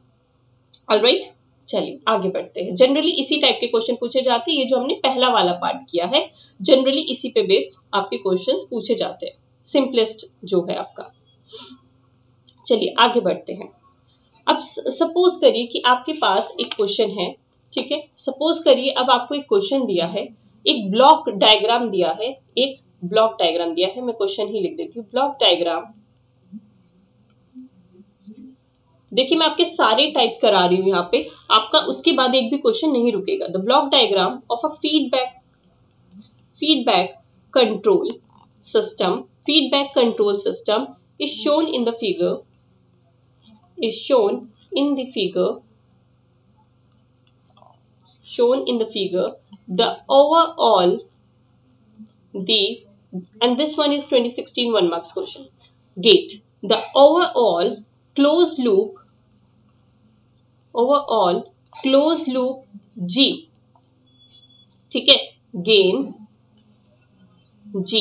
ऑलराइट, चलिए आगे बढ़ते हैं। जनरली इसी टाइप के क्वेश्चन पूछे जाते हैं, ये जो हमने पहला वाला पार्ट किया है, जनरली इसी पे बेस आपके क्वेश्चंस पूछे जाते हैं, सिंपलेस्ट जो है आपका। चलिए आगे बढ़ते हैं। अब सपोज करिए कि आपके पास एक क्वेश्चन है, ठीक है, सपोज करिए अब आपको एक क्वेश्चन दिया है, एक ब्लॉक डायग्राम दिया है, एक ब्लॉक डायग्राम दिया है, मैं क्वेश्चन ही लिख देती हूँ, ब्लॉक डायग्राम। देखिए मैं आपके सारे टाइप करा रही हूँ यहाँ पे, आपका उसके बाद एक भी क्वेश्चन नहीं रुकेगा। The block diagram of a feedback control system, feedback control system is shown in the figure, the overall, and this one is 2016 1 marks question, gate, the overall closed loop G, ठीक है, gain G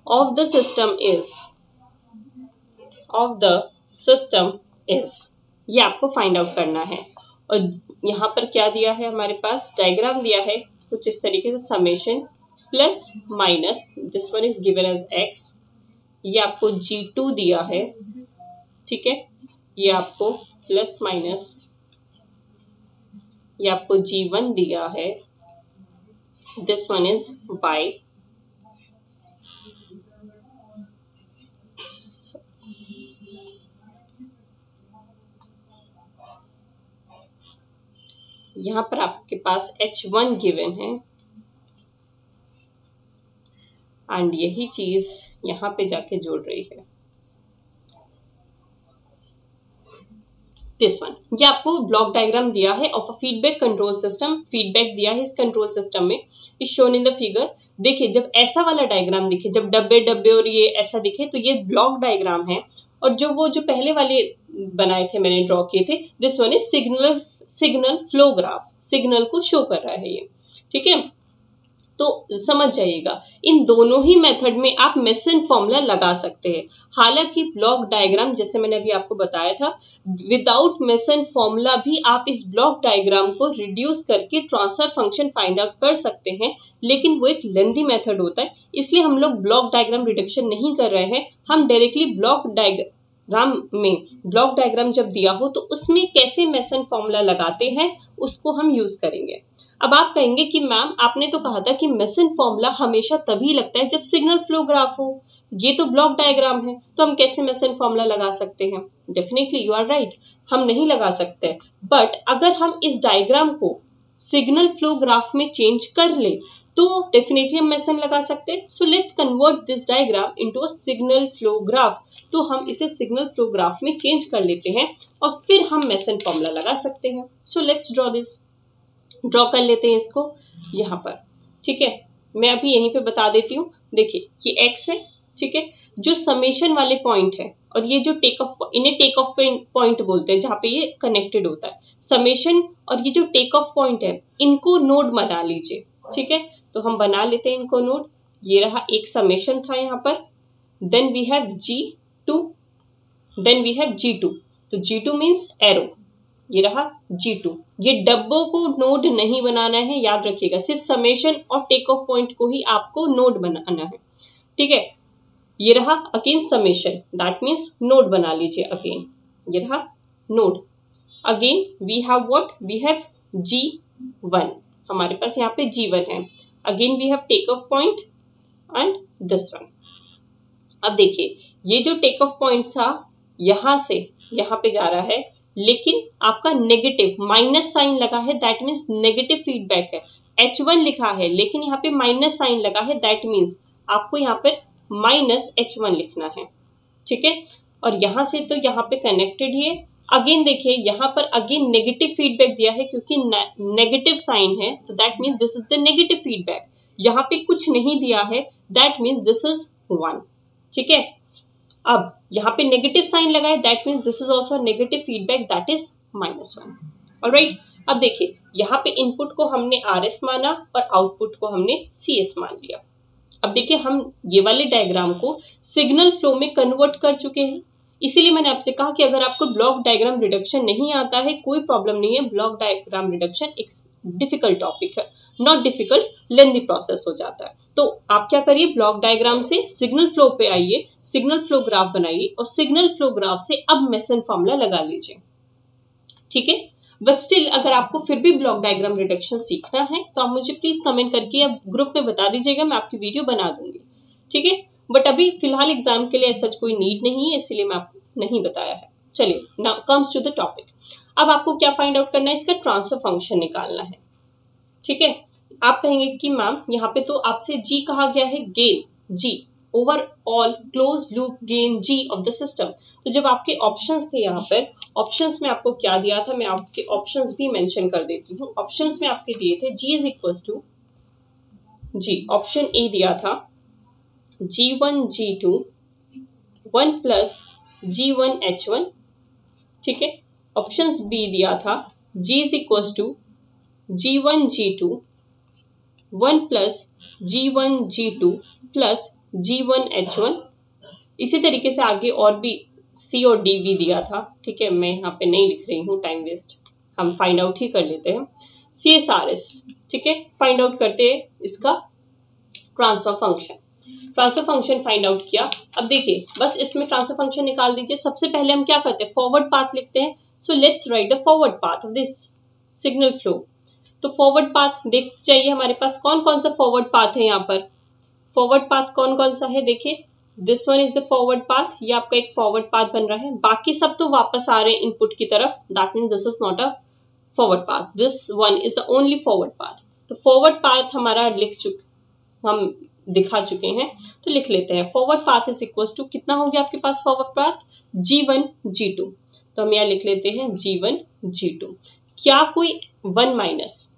of the system is, ये आपको find out करना है। और यहाँ पर क्या दिया है, हमारे पास डायग्राम दिया है कुछ इस तरीके से, summation plus minus, this one is given as x, ये आपको G2 दिया है, ठीक है, ये आपको प्लस माइनस, ये आपको G1 दिया है, दिस वन इज y, यहाँ पर आपके पास H1 गिवन है, एंड यही चीज यहाँ पे जाके जोड़ रही है दिस वन। ये आपको ब्लॉक डायग्राम दिया है of a feedback control system, feedback दिया है इस कंट्रोल सिस्टम में, is shown in the figure. देखिए जब ऐसा वाला डायग्राम दिखे, जब डब्बे डब्बे और ये ऐसा दिखे, तो ये ब्लॉक डायग्राम है। और जो पहले वाले बनाए थे, मैंने ड्रॉ किए थे, this one is signal flow graph, signal को शो कर रहा है ये, ठीक है। तो समझ जाइएगा, इन दोनों ही मेथड में आप मेसन फॉर्मूला लगा सकते हैं। हालांकि ब्लॉक डायग्राम, जैसे मैंने अभी आपको बताया था, विदाउट मेसन फॉर्मूला भी आप इस ब्लॉक डायग्राम को रिड्यूस करके ट्रांसफर फंक्शन फाइंड आउट कर सकते हैं, लेकिन वो एक लेंथी मेथड होता है, इसलिए हम लोग ब्लॉक डायग्राम रिडक्शन नहीं कर रहे हैं। हम डायरेक्टली ब्लॉक डायग्राम जब दिया हो तो उसमें कैसे मेसन फॉर्मूला लगाते हैं उसको हम यूज करेंगे। अब आप कहेंगे कि मैम आपने तो कहा था कि मेसन फॉर्मूला हमेशा तभी लगता है जब सिग्नल फ्लो ग्राफ हो, ये तो ब्लॉक डायग्राम है, तो हम कैसे मेसन फॉर्मूला लगा सकते हैं? डेफिनेटली यू आर राइट, हम नहीं लगा सकते। बट अगर हम इस डायग्राम को सिग्नल फ्लो ग्राफ में चेंज कर ले तो डेफिनेटली हम मेसन लगा सकते हैं। So let's convert this diagram into a signal flow graph. तो हम इसे सिग्नल फ्लो ग्राफ में चेंज कर लेते हैं और फिर हम मेसन फॉर्मूला लगा सकते हैं। सो लेट्स ड्रॉ कर लेते हैं इसको यहाँ पर, ठीक है। मैं अभी यहीं पे बता देती हूँ। देखिए ये x है, ठीक है, जो समेशन वाले पॉइंट है और ये जो टेक ऑफ, इन्हें टेक ऑफ पॉइंट बोलते हैं, जहाँ पे ये कनेक्टेड होता है। समेशन और ये जो टेक ऑफ पॉइंट है, इनको नोड बना लीजिए, ठीक है। तो हम बना लेते हैं इनको नोड। ये रहा एक समेशन था यहाँ पर, then we have G2, then we have G2। तो G2 मीन्स एरो, ये रहा G2। ये डब्बों को नोड नहीं बनाना है, याद रखिएगा, सिर्फ समेशन और टेक ऑफ पॉइंट को ही आपको नोड बनाना है, ठीक है। ये रहा again summation, that means node बना लीजिए अगेन, ये रहा node. Again we have what, we have G1, हमारे पास यहाँ पे G1 है। Again we have take off point and this one. अब देखिए ये जो टेक ऑफ पॉइंट था यहाँ से यहाँ पे जा रहा है, लेकिन आपका नेगेटिव माइनस साइन लगा है, दैट मीन्स नेगेटिव फीडबैक है। H1 लिखा है लेकिन यहाँ पे माइनस साइन लगा है, दैट मीन्स आपको यहाँ पर माइनस H1 लिखना है, ठीक है। और यहाँ से तो यहाँ पे कनेक्टेड ही है। अगेन देखिए यहाँ पर अगेन नेगेटिव फीडबैक दिया है, क्योंकि नेगेटिव साइन है, तो that means this is the negative feedback. यहाँ पे कुछ नहीं दिया है, दैट मीन्स दिस इज 1, ठीक है। अब यहाँ पे नेगेटिव साइन लगा है, that means this is also negative feedback, that is -1। Alright, अब देखिए यहाँ पे इनपुट को हमने RS माना और आउटपुट को हमने CS मान लिया। अब देखिए हम ये वाले डायग्राम को सिग्नल फ्लो में कन्वर्ट कर चुके हैं, इसीलिए मैंने आपसे कहा कि अगर आपको ब्लॉक डायग्राम रिडक्शन नहीं आता है, कोई प्रॉब्लम नहीं है। ब्लॉक डायग्राम रिडक्शन एक डिफिकल्ट टॉपिक है, नॉट डिफिकल्ट, लेंथी प्रोसेस हो जाता है। तो आप क्या करिए, ब्लॉक डायग्राम से सिग्नल फ्लो पे आइए, सिग्नल फ्लो ग्राफ बनाइए और सिग्नल फ्लो ग्राफ से अब मेसन फॉर्मूला लगा लीजिए, ठीक है। बट स्टिल अगर आपको फिर भी ब्लॉक डायग्राम रिडक्शन सीखना है तो आप मुझे प्लीज कमेंट करके या ग्रुप में बता दीजिएगा, मैं आपकी वीडियो बना दूंगी, ठीक है। बट अभी फिलहाल एग्जाम के लिए सच कोई नीड नहीं है, इसलिए मैं आपको नहीं बताया है। चलिए now comes to the topic. अब आपको क्या फाइंड आउट करना है, इसका ट्रांसफर फंक्शन निकालना है, ठीक है। आप कहेंगे कि मैम यहाँ पे तो आपसे G कहा गया है, gain G, overall close loop gain G of the system. तो जब आपके ऑप्शंस थे यहाँ पर, ऑप्शंस में आपको क्या दिया था, मैं आपके ऑप्शंस भी मेंशन कर देती हूँ। ऑप्शंस में आपके दिए थे G is equal to G, option A दिया था G1 G2 1 plus G1 H1, ठीक है। ऑप्शंस बी दिया था G is equal to G1 G2 1 plus G1 G2 plus G1 H1। इसी तरीके से आगे और भी C और D भी दिया था, ठीक है। मैं यहाँ पे नहीं लिख रही हूँ, टाइम वेस्ट, हम फाइंड आउट ही कर लेते हैं। CSRS, ठीक है, फाइंड आउट करते हैं इसका transfer function. Transfer function find out किया। अब देखिए बस इसमें ट्रांसफर फंक्शन निकाल दीजिए। सबसे पहले हम क्या करते हैं, फॉरवर्ड पाथ लिखते हैं। So let's right the forward path of this signal flow. तो फॉरवर्ड पाथ देख चाहिए हमारे पास, कौन कौन सा फॉरवर्ड पाथ है यहाँ पर। फॉरवर्ड पाथ कौन कौन सा है, देखिए this one is the forward path, ये आपका एक फॉरवर्ड पाथ बन रहा है। बाकी सब तो वापस आ रहे हैं इनपुट की तरफ, that means this is not a forward path, this one is the only forward path. तो फॉरवर्ड पाथ हमारा हम दिखा चुके हैं, तो लिख लेते हैं forward path is equal to, कितना हो गया आपके पास फॉरवर्ड पाथ, G1 G2। तो हम यहाँ लिख लेते हैं G1 G2। क्या कोई 1 माइनस,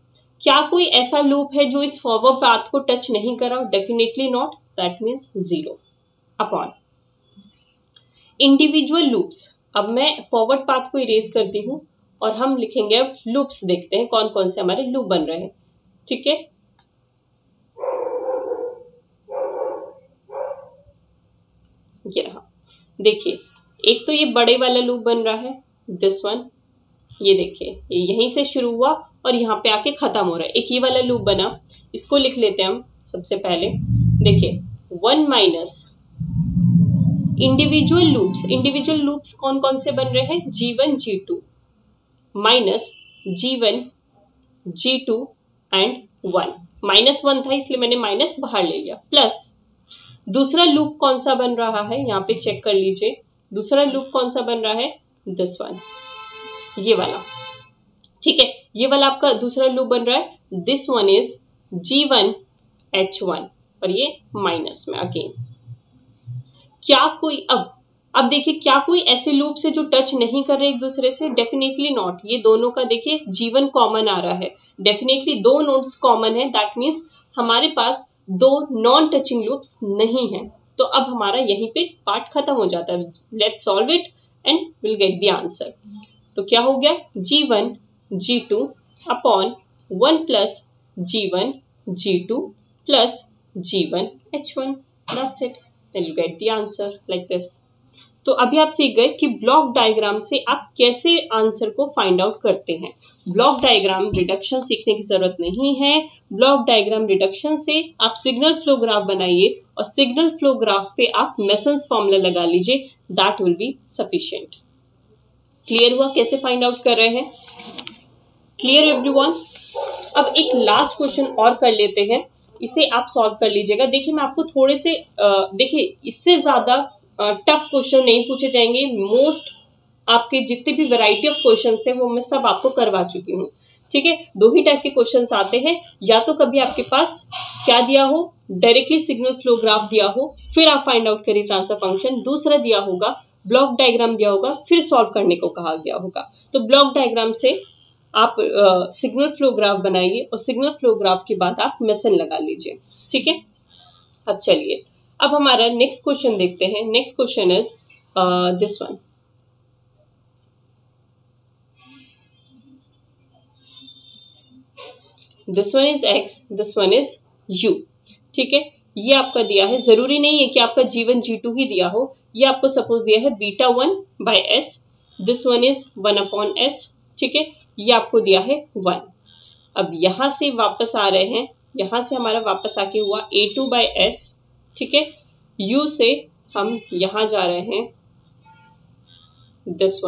क्या कोई ऐसा लूप है जो इस फॉरवर्ड पाथ को टच नहीं कर रहा, definitely not, that means 0 upon individual loops. अब मैं फॉरवर्ड पाथ को इरेज करती हूँ और हम लिखेंगे अब लूप्स, देखते हैं कौन कौन से हमारे लूप बन रहे हैं, ठीक है। ये रहा, देखिए एक तो ये बड़े वाला लूप बन रहा है, दिस वन, ये देखिए ये यहीं से शुरू हुआ और यहाँ पे आके खत्म हो रहा है। एक ये वाला लूप बना, इसको लिख लेते हैं हम सबसे पहले। देखिए 1 minus individual loops, individual loops कौन कौन से बन रहे हैं, G1 G2 minus G1 G2 and 1, -1 था इसलिए मैंने माइनस बाहर ले लिया, प्लस दूसरा लूप कौन सा बन रहा है, यहाँ पे चेक कर लीजिए, दूसरा लूप कौन सा बन रहा है, दिस वन, ये वाला, ठीक है। ये वाला आपका दूसरा लूप बन रहा है, this one is G1 H1 और ये माइनस में अगेन। क्या कोई अब देखिए क्या कोई ऐसे लूप से जो टच नहीं कर रहे एक दूसरे से, डेफिनेटली नॉट। ये दोनों का देखिए G1 कॉमन आ रहा है, डेफिनेटली दो नोड्स कॉमन है, दैट मीन्स हमारे पास दो नॉन टचिंग लूप्स नहीं है। तो अब हमारा यहीं पे पार्ट खत्म हो जाता है। Let's solve it and will get the answer. तो क्या हो गया, G1 G2 upon 1 plus G1 G2 plus G1 H1, that's it, then you get the answer like this. तो अभी आप सीख गए कि ब्लॉक डायग्राम से आप कैसे आंसर को फाइंड आउट करते हैं। ब्लॉक डायग्राम रिडक्शन सीखने की जरूरत नहीं है। ब्लॉक डायग्राम रिडक्शन से आप सिग्नल फ्लो ग्राफ बनाइए और सिग्नल फ्लो ग्राफ पे आप मेसन्स फॉर्मूला लगा लीजिए, that will be sufficient. Clear हुआ कैसे फाइंड आउट कर रहे हैं? Clear everyone? अब एक लास्ट क्वेश्चन और कर लेते हैं, इसे आप सॉल्व कर लीजिएगा। देखिए मैं आपको थोड़े से देखिए इससे ज्यादा टफ क्वेश्चन नहीं पूछे जाएंगे। मोस्ट आपके जितने भी वैरायटी ऑफ क्वेश्चंस हैं वो मैं सब आपको करवा चुकी हूँ, ठीक है। दो ही टाइप के क्वेश्चंस आते हैं, या तो कभी आपके पास क्या दिया हो, डायरेक्टली सिग्नल फ्लो ग्राफ दिया हो फिर आप फाइंड आउट करिए ट्रांसफर फंक्शन, दूसरा दिया होगा ब्लॉक डायग्राम दिया होगा फिर सॉल्व करने को कहा गया होगा। तो ब्लॉक डायग्राम से आप सिग्नल फ्लो ग्राफ बनाइए और सिग्नल फ्लो ग्राफ के बाद आप मेसन लगा लीजिए, ठीक है। अब चलिए अब हमारा नेक्स्ट क्वेश्चन देखते हैं। Next question is this one. This one is x, this one is u, ठीक है। ये आपका दिया है, जरूरी नहीं है कि आपका G1 G2 ही दिया हो, ये आपको सपोज दिया है beta 1 by s, this one is 1 upon s, ठीक है। ये आपको दिया है 1। अब यहां से वापस आ रहे हैं, यहां से हमारा वापस आके हुआ A2 बाय s, ठीक है। u से हम यहां जा रहे हैं this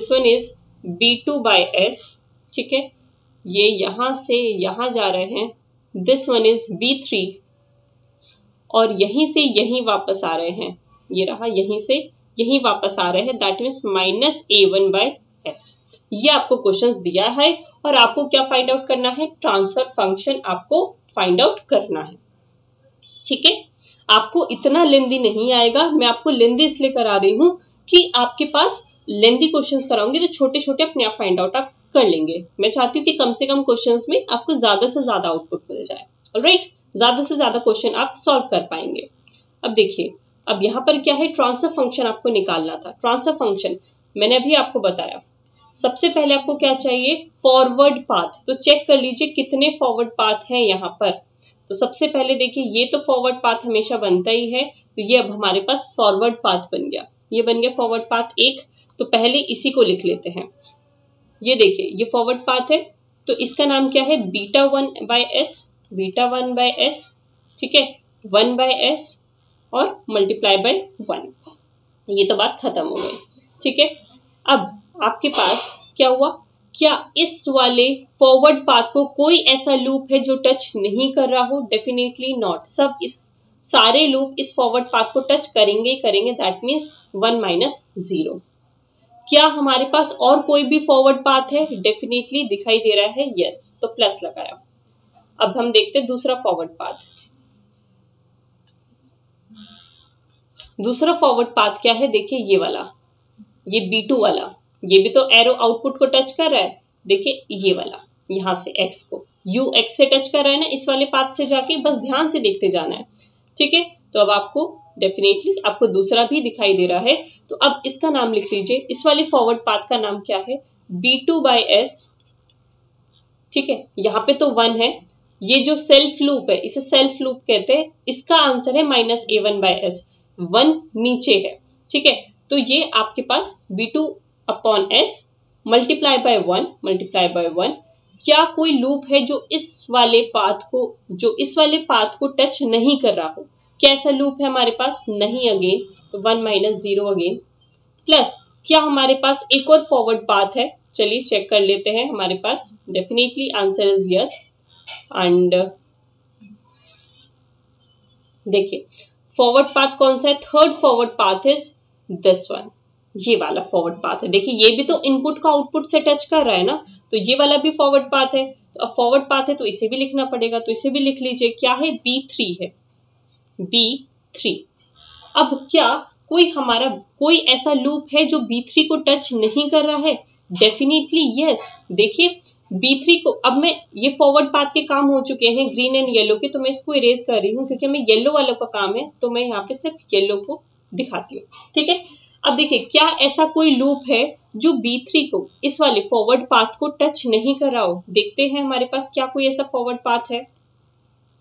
one is B2 by s, ठीक है। ये यहां से यहां जा रहे हैं, दिस वन इज B3 और यहीं से यहीं वापस आ रहे हैं, ये रहा यहीं से यहीं वापस आ रहे हैं, that means minus A1 by s। ये आपको क्वेश्चंस दिया है और आपको क्या फाइंड आउट करना है, ट्रांसफर फंक्शन आपको फाइंड आउट करना है, ठीक है। आपको इतना लेंदी नहीं आएगा, मैं आपको लेंदी इसलिए करा रही हूं कि आपके पास लेंदी क्वेश्चंस कराऊंगी तो छोटे छोटे अपने आप फाइंड आउट आप कर लेंगे। मैं चाहती हूँ कि कम से कम क्वेश्चंस में आपको ज्यादा से ज्यादा आउटपुट मिल जाए, ऑलराइट, ज्यादा से ज्यादा क्वेश्चन आप सॉल्व कर पाएंगे। अब देखिए अब यहाँ पर क्या है, ट्रांसफर फंक्शन आपको निकालना था। ट्रांसफर फंक्शन मैंने अभी आपको बताया, सबसे पहले आपको क्या चाहिए, फॉरवर्ड पाथ। तो चेक कर लीजिए कितने फॉरवर्ड पाथ हैं यहाँ पर। तो सबसे पहले देखिए ये तो फॉरवर्ड पाथ हमेशा बनता ही है, तो ये अब हमारे पास फॉरवर्ड पाथ बन गया, ये बन गया फॉरवर्ड पाथ 1। तो पहले इसी को लिख लेते हैं। ये देखिए ये फॉरवर्ड पाथ है, तो इसका नाम क्या है, beta 1 by s, beta 1 by s, ठीक है, 1 बाय s और मल्टीप्लाई बाय 1। ये तो बात खत्म हो गई, ठीक है। अब आपके पास क्या हुआ, क्या इस वाले फॉरवर्ड पाथ को कोई ऐसा लूप है जो टच नहीं कर रहा हो, डेफिनेटली नॉट। सब इस सारे लूप इस फॉरवर्ड पाथ को टच करेंगे करेंगे, दैट मीन्स 1 माइनस 0। क्या हमारे पास और कोई भी फॉरवर्ड पाथ है, डेफिनेटली दिखाई दे रहा है, यस, तो प्लस लगाया। अब हम देखते हैं दूसरा फॉरवर्ड पाथ। दूसरा फॉरवर्ड पाथ क्या है, देखिए ये वाला, ये B2 वाला, ये भी तो एरो आउटपुट को टच कर रहा है। देखिए ये वाला यहां से x को u x से टच कर रहा है ना, इस वाले पाथ से जाके बस ध्यान से देखते जाना है, ठीक है। तो अब आपको डेफिनेटली आपको दूसरा भी दिखाई दे रहा है, तो अब इसका नाम लिख लीजिए, इस वाले फॉरवर्ड पाथ का नाम क्या है, B2 बाय s, ठीक है। यहाँ पे तो 1 है, ये जो सेल्फ लूप है इसे सेल्फ लूप कहते हैं, इसका आंसर है माइनस A1 बाय s, 1 नीचे है, ठीक है। तो ये आपके पास B2 upon s multiply by 1, multiply by 1। क्या कोई लूप है जो इस वाले पाथ को टच नहीं कर रहा हो, कैसा लूप है हमारे पास, नहीं, अगेन, तो 1 माइनस 0 अगेन, प्लस क्या हमारे पास एक और फॉरवर्ड पाथ है, चलिए चेक कर लेते हैं हमारे पास, definitely answer is yes. And देखिए फॉरवर्ड पाथ कौन सा है, third forward path is this one, ये वाला फॉरवर्ड पाथ है। देखिए ये भी तो इनपुट को आउटपुट से टच कर रहा है ना, तो ये वाला भी फॉरवर्ड पाथ है। तो अब फॉरवर्ड पाथ है तो इसे भी लिखना पड़ेगा, तो इसे भी लिख लीजिए, क्या है, B3 है, B3। अब क्या कोई ऐसा लूप है जो B3 को टच नहीं कर रहा है, डेफिनेटली यस। देखिए B3 को, अब मैं ये फॉरवर्ड पाथ के काम हो चुके हैं ग्रीन एंड येलो के, तो मैं इसको इरेज कर रही हूँ क्योंकि हमें येलो वालों का काम है, तो मैं यहाँ पे सिर्फ येलो को दिखाती हूँ। ठीक है, अब देखिए क्या ऐसा कोई लूप है जो B3 को, इस वाले फॉरवर्ड पाथ को टच नहीं कर रहा हो। देखते हैं हमारे पास क्या कोई ऐसा फॉरवर्ड पाथ है।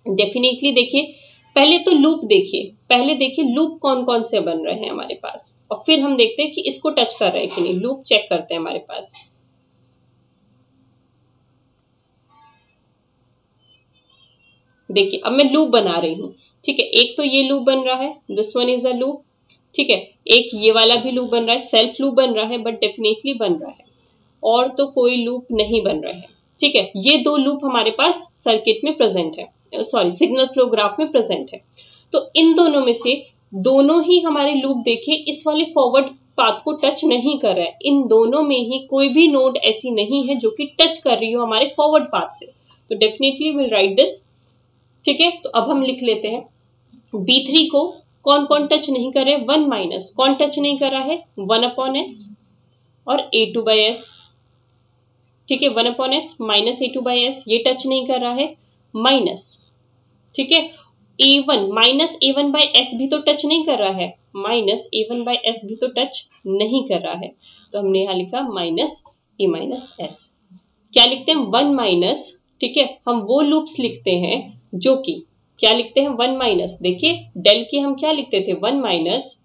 डेफिनेटली देखिए, पहले तो लूप देखिए, पहले देखिए लूप कौन कौन से बन रहे हैं हमारे पास, और फिर हम देखते हैं कि इसको टच कर रहे हैं कि नहीं। लूप चेक करते हैं हमारे पास। देखिए अब मैं लूप बना रही हूँ। ठीक है, एक तो ये लूप बन रहा है, this one is a loop. ठीक है, एक ये वाला भी लूप बन रहा है, सेल्फ लूप बन रहा है, बट डेफिनेटली बन रहा है। और तो कोई लूप नहीं बन रहा है। ठीक है, ये दो लूप हमारे पास सर्किट में प्रेजेंट है, सॉरी सिग्नल फ्लो ग्राफ में प्रेजेंट है। तो इन दोनों में से दोनों ही हमारे लूप देखिए इस वाले फॉरवर्ड पाथ को टच नहीं कर रहा है। इन दोनों में ही कोई भी नोड ऐसी नहीं है जो कि टच कर रही हो हमारे फॉरवर्ड पाथ से, तो डेफिनेटली विल राइट दिस। ठीक है, तो अब हम लिख लेते हैं B3 को कौन कौन टच नहीं कर रहे, 1 माइनस कौन टच नहीं कर रहा है, 1/s और A2/s। ठीक है, 1/s माइनस A2/s ये टच नहीं कर रहा है, माइनस, ठीक है, A1 माइनस A1/s भी तो टच नहीं कर रहा है, माइनस A1/s भी तो टच नहीं कर रहा है, तो हमने यहाँ लिखा माइनस A-s। क्या लिखते हैं, 1 माइनस। ठीक है, हम वो लूप्स लिखते हैं जो कि क्या लिखते हैं, 1 माइनस। देखिए डेल के हम क्या लिखते थे, 1 माइनस,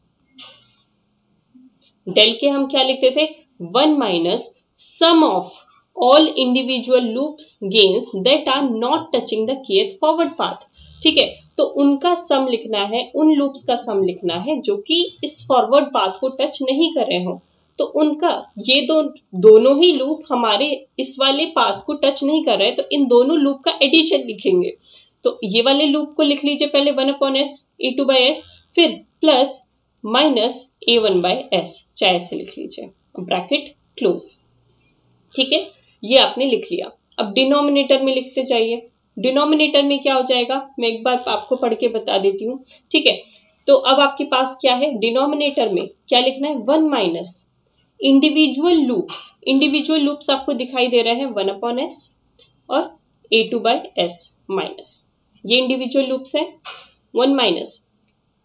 डेल के हम क्या लिखते थे, 1 minus sum of all individual loops gains that are not touching the kth forward path. ठीक है, तो उनका सम लिखना है, उन लूप्स का सम लिखना है जो कि इस फॉरवर्ड पाथ को टच नहीं कर रहे हो। तो उनका ये दोनों ही लूप हमारे इस वाले पाथ को टच नहीं कर रहे, तो इन दोनों लूप का एडिशन लिखेंगे। तो ये वाले लूप को लिख लीजिए पहले 1/s A2/s, फिर प्लस माइनस A1/s, चाहे ऐसे लिख लीजिए, ब्रैकेट क्लोज। ठीक है, ये आपने लिख लिया। अब डिनोमिनेटर में लिखते जाइए। डिनोमिनेटर में क्या हो जाएगा, मैं एक बार आपको पढ़ के बता देती हूँ। ठीक है, तो अब आपके पास क्या है, डिनोमिनेटर में क्या लिखना है, 1 माइनस इंडिविजुअल लूप्स आपको दिखाई दे रहे हैं 1/s और A2/s माइनस, ये इंडिविजुअल लूप्स है। 1 माइनस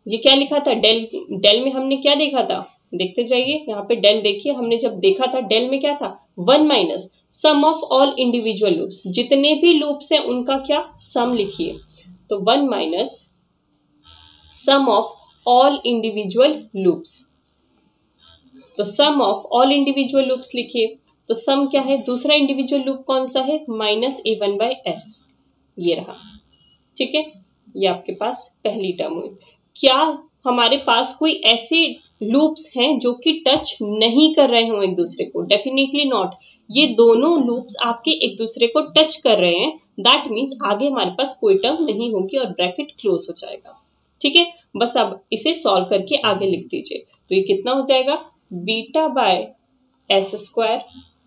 ये क्या लिखा था, डेल में हमने क्या देखा था, देखते जाइए यहाँ पे डेल देखिए, हमने जब देखा था डेल में क्या था, 1 minus sum of all individual loops, जितने भी लूप्स हैं उनका क्या सम लिखिए। तो 1 minus sum of all individual loops, तो सम ऑफ ऑल इंडिविजुअल लूप्स लिखिए। तो सम क्या है, दूसरा इंडिविजुअल लूप कौन सा है, माइनस A1/s, ये रहा। ठीक है, ये आपके पास पहली टर्म हुई। क्या हमारे पास कोई ऐसे लूप्स हैं जो कि टच नहीं कर रहे हो एक दूसरे को, डेफिनेटली नॉट। ये दोनों लूप्स आपके एक दूसरे को टच कर रहे हैं, दैट मीन्स आगे हमारे पास कोई टर्म नहीं होगी और ब्रैकेट क्लोज हो जाएगा। ठीक है, बस अब इसे सॉल्व करके आगे लिख दीजिए। तो ये कितना हो जाएगा, β/s²,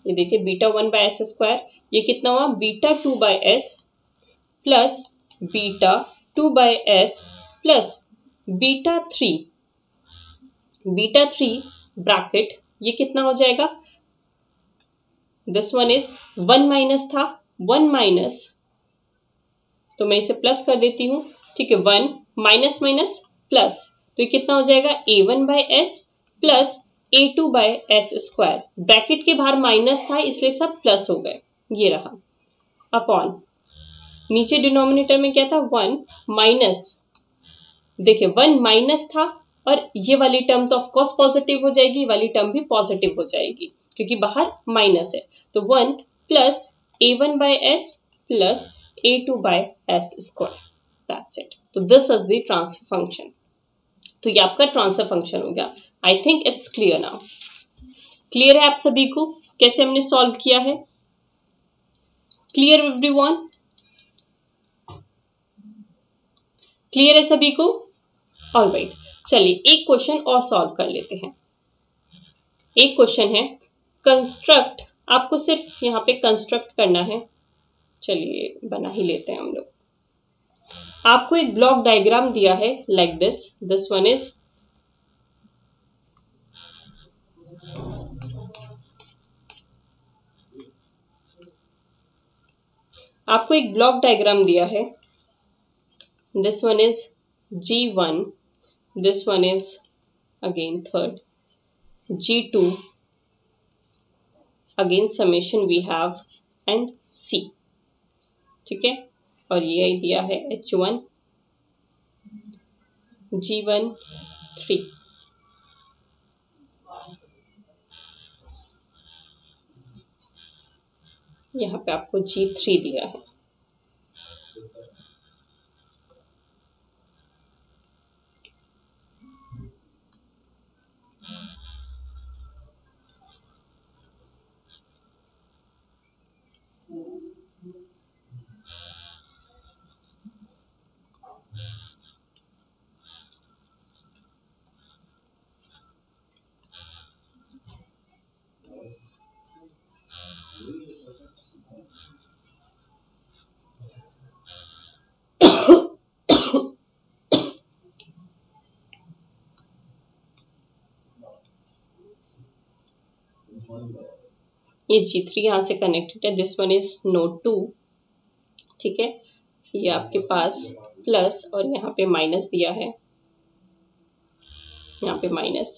ये देखिए β1/s², ये कितना हुआ, β2/s plus β2/s plus β3 bracket, ये कितना हो जाएगा, दिस वन इज 1 माइनस था, 1 माइनस, तो मैं इसे प्लस कर देती हूँ। ठीक है, 1 माइनस माइनस प्लस, तो ये कितना हो जाएगा, A1/s प्लस A2/s², ब्रैकेट के बाहर माइनस था इसलिए सब प्लस हो गए, ये रहा, अपॉन नीचे डिनोमिनेटर में क्या था, 1 माइनस, देखिए 1 माइनस था और ये वाली टर्म तो ऑफकोर्स पॉजिटिव हो जाएगी, वाली टर्म भी पॉजिटिव हो जाएगी क्योंकि बाहर माइनस है। तो 1 plus A1/s plus A2/s², that's it. तो this is the transfer function. तो ये आपका ट्रांसफर फंक्शन हो गया। I think it's clear now. Clear है आप सभी को कैसे हमने सॉल्व किया है, क्लियर एवरीवन, क्लियर है सभी को, ऑलराइट। चलिए एक क्वेश्चन और सॉल्व कर लेते हैं। एक क्वेश्चन है कंस्ट्रक्ट, आपको सिर्फ यहाँ पे कंस्ट्रक्ट करना है। चलिए बना ही लेते हैं हम लोग। आपको एक ब्लॉक डायग्राम दिया है लाइक दिस वन इज आपको एक ब्लॉक डायग्राम दिया है, this one is G1, this one is again third, G2, again summation we have and C, ठीक है। और ये दिया है H1, G1 3, यहाँ पे आपको G3 दिया है। ये G3 यहाँ से कनेक्टेड है, दिस वन इज नोड 2, ठीक है। ये आपके पास प्लस और यहाँ पे माइनस दिया है, यहाँ पे माइनस,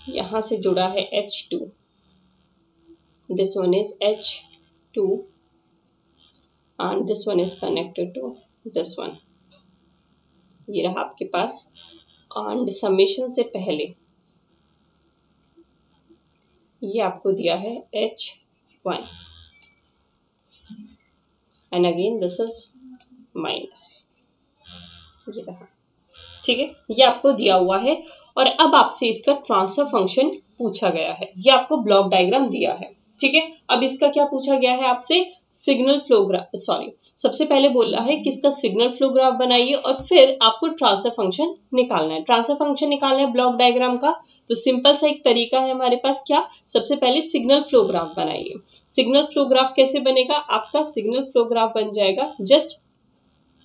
यहाँ से जुड़ा है H2, this one is H2 and this one is connected to this one। ये रहा आपके पास, and समेशन से पहले ये आपको दिया है H1 and again this is minus, ये रहा, ठीक है। ये आपको दिया हुआ है और अब आपसे इसका ट्रांसफर फंक्शन पूछा गया है। ये आपको ब्लॉक डायग्राम दिया है, ठीक है। अब इसका क्या पूछा गया है आपसे, सिग्नल फ्लो ग्राफ, सॉरी सबसे पहले बोला है कि इसका सिग्नल फ्लो ग्राफ बनाइए और फिर आपको ट्रांसफर फंक्शन निकालना है। ट्रांसफर फंक्शन निकालना है ब्लॉक डायग्राम का, तो सिंपल सा एक तरीका है हमारे पास, क्या, सबसे पहले सिग्नल फ्लो ग्राफ बनाइए। सिग्नल फ्लो ग्राफ कैसे बनेगा, आपका सिग्नल फ्लो ग्राफ बन जाएगा, जस्ट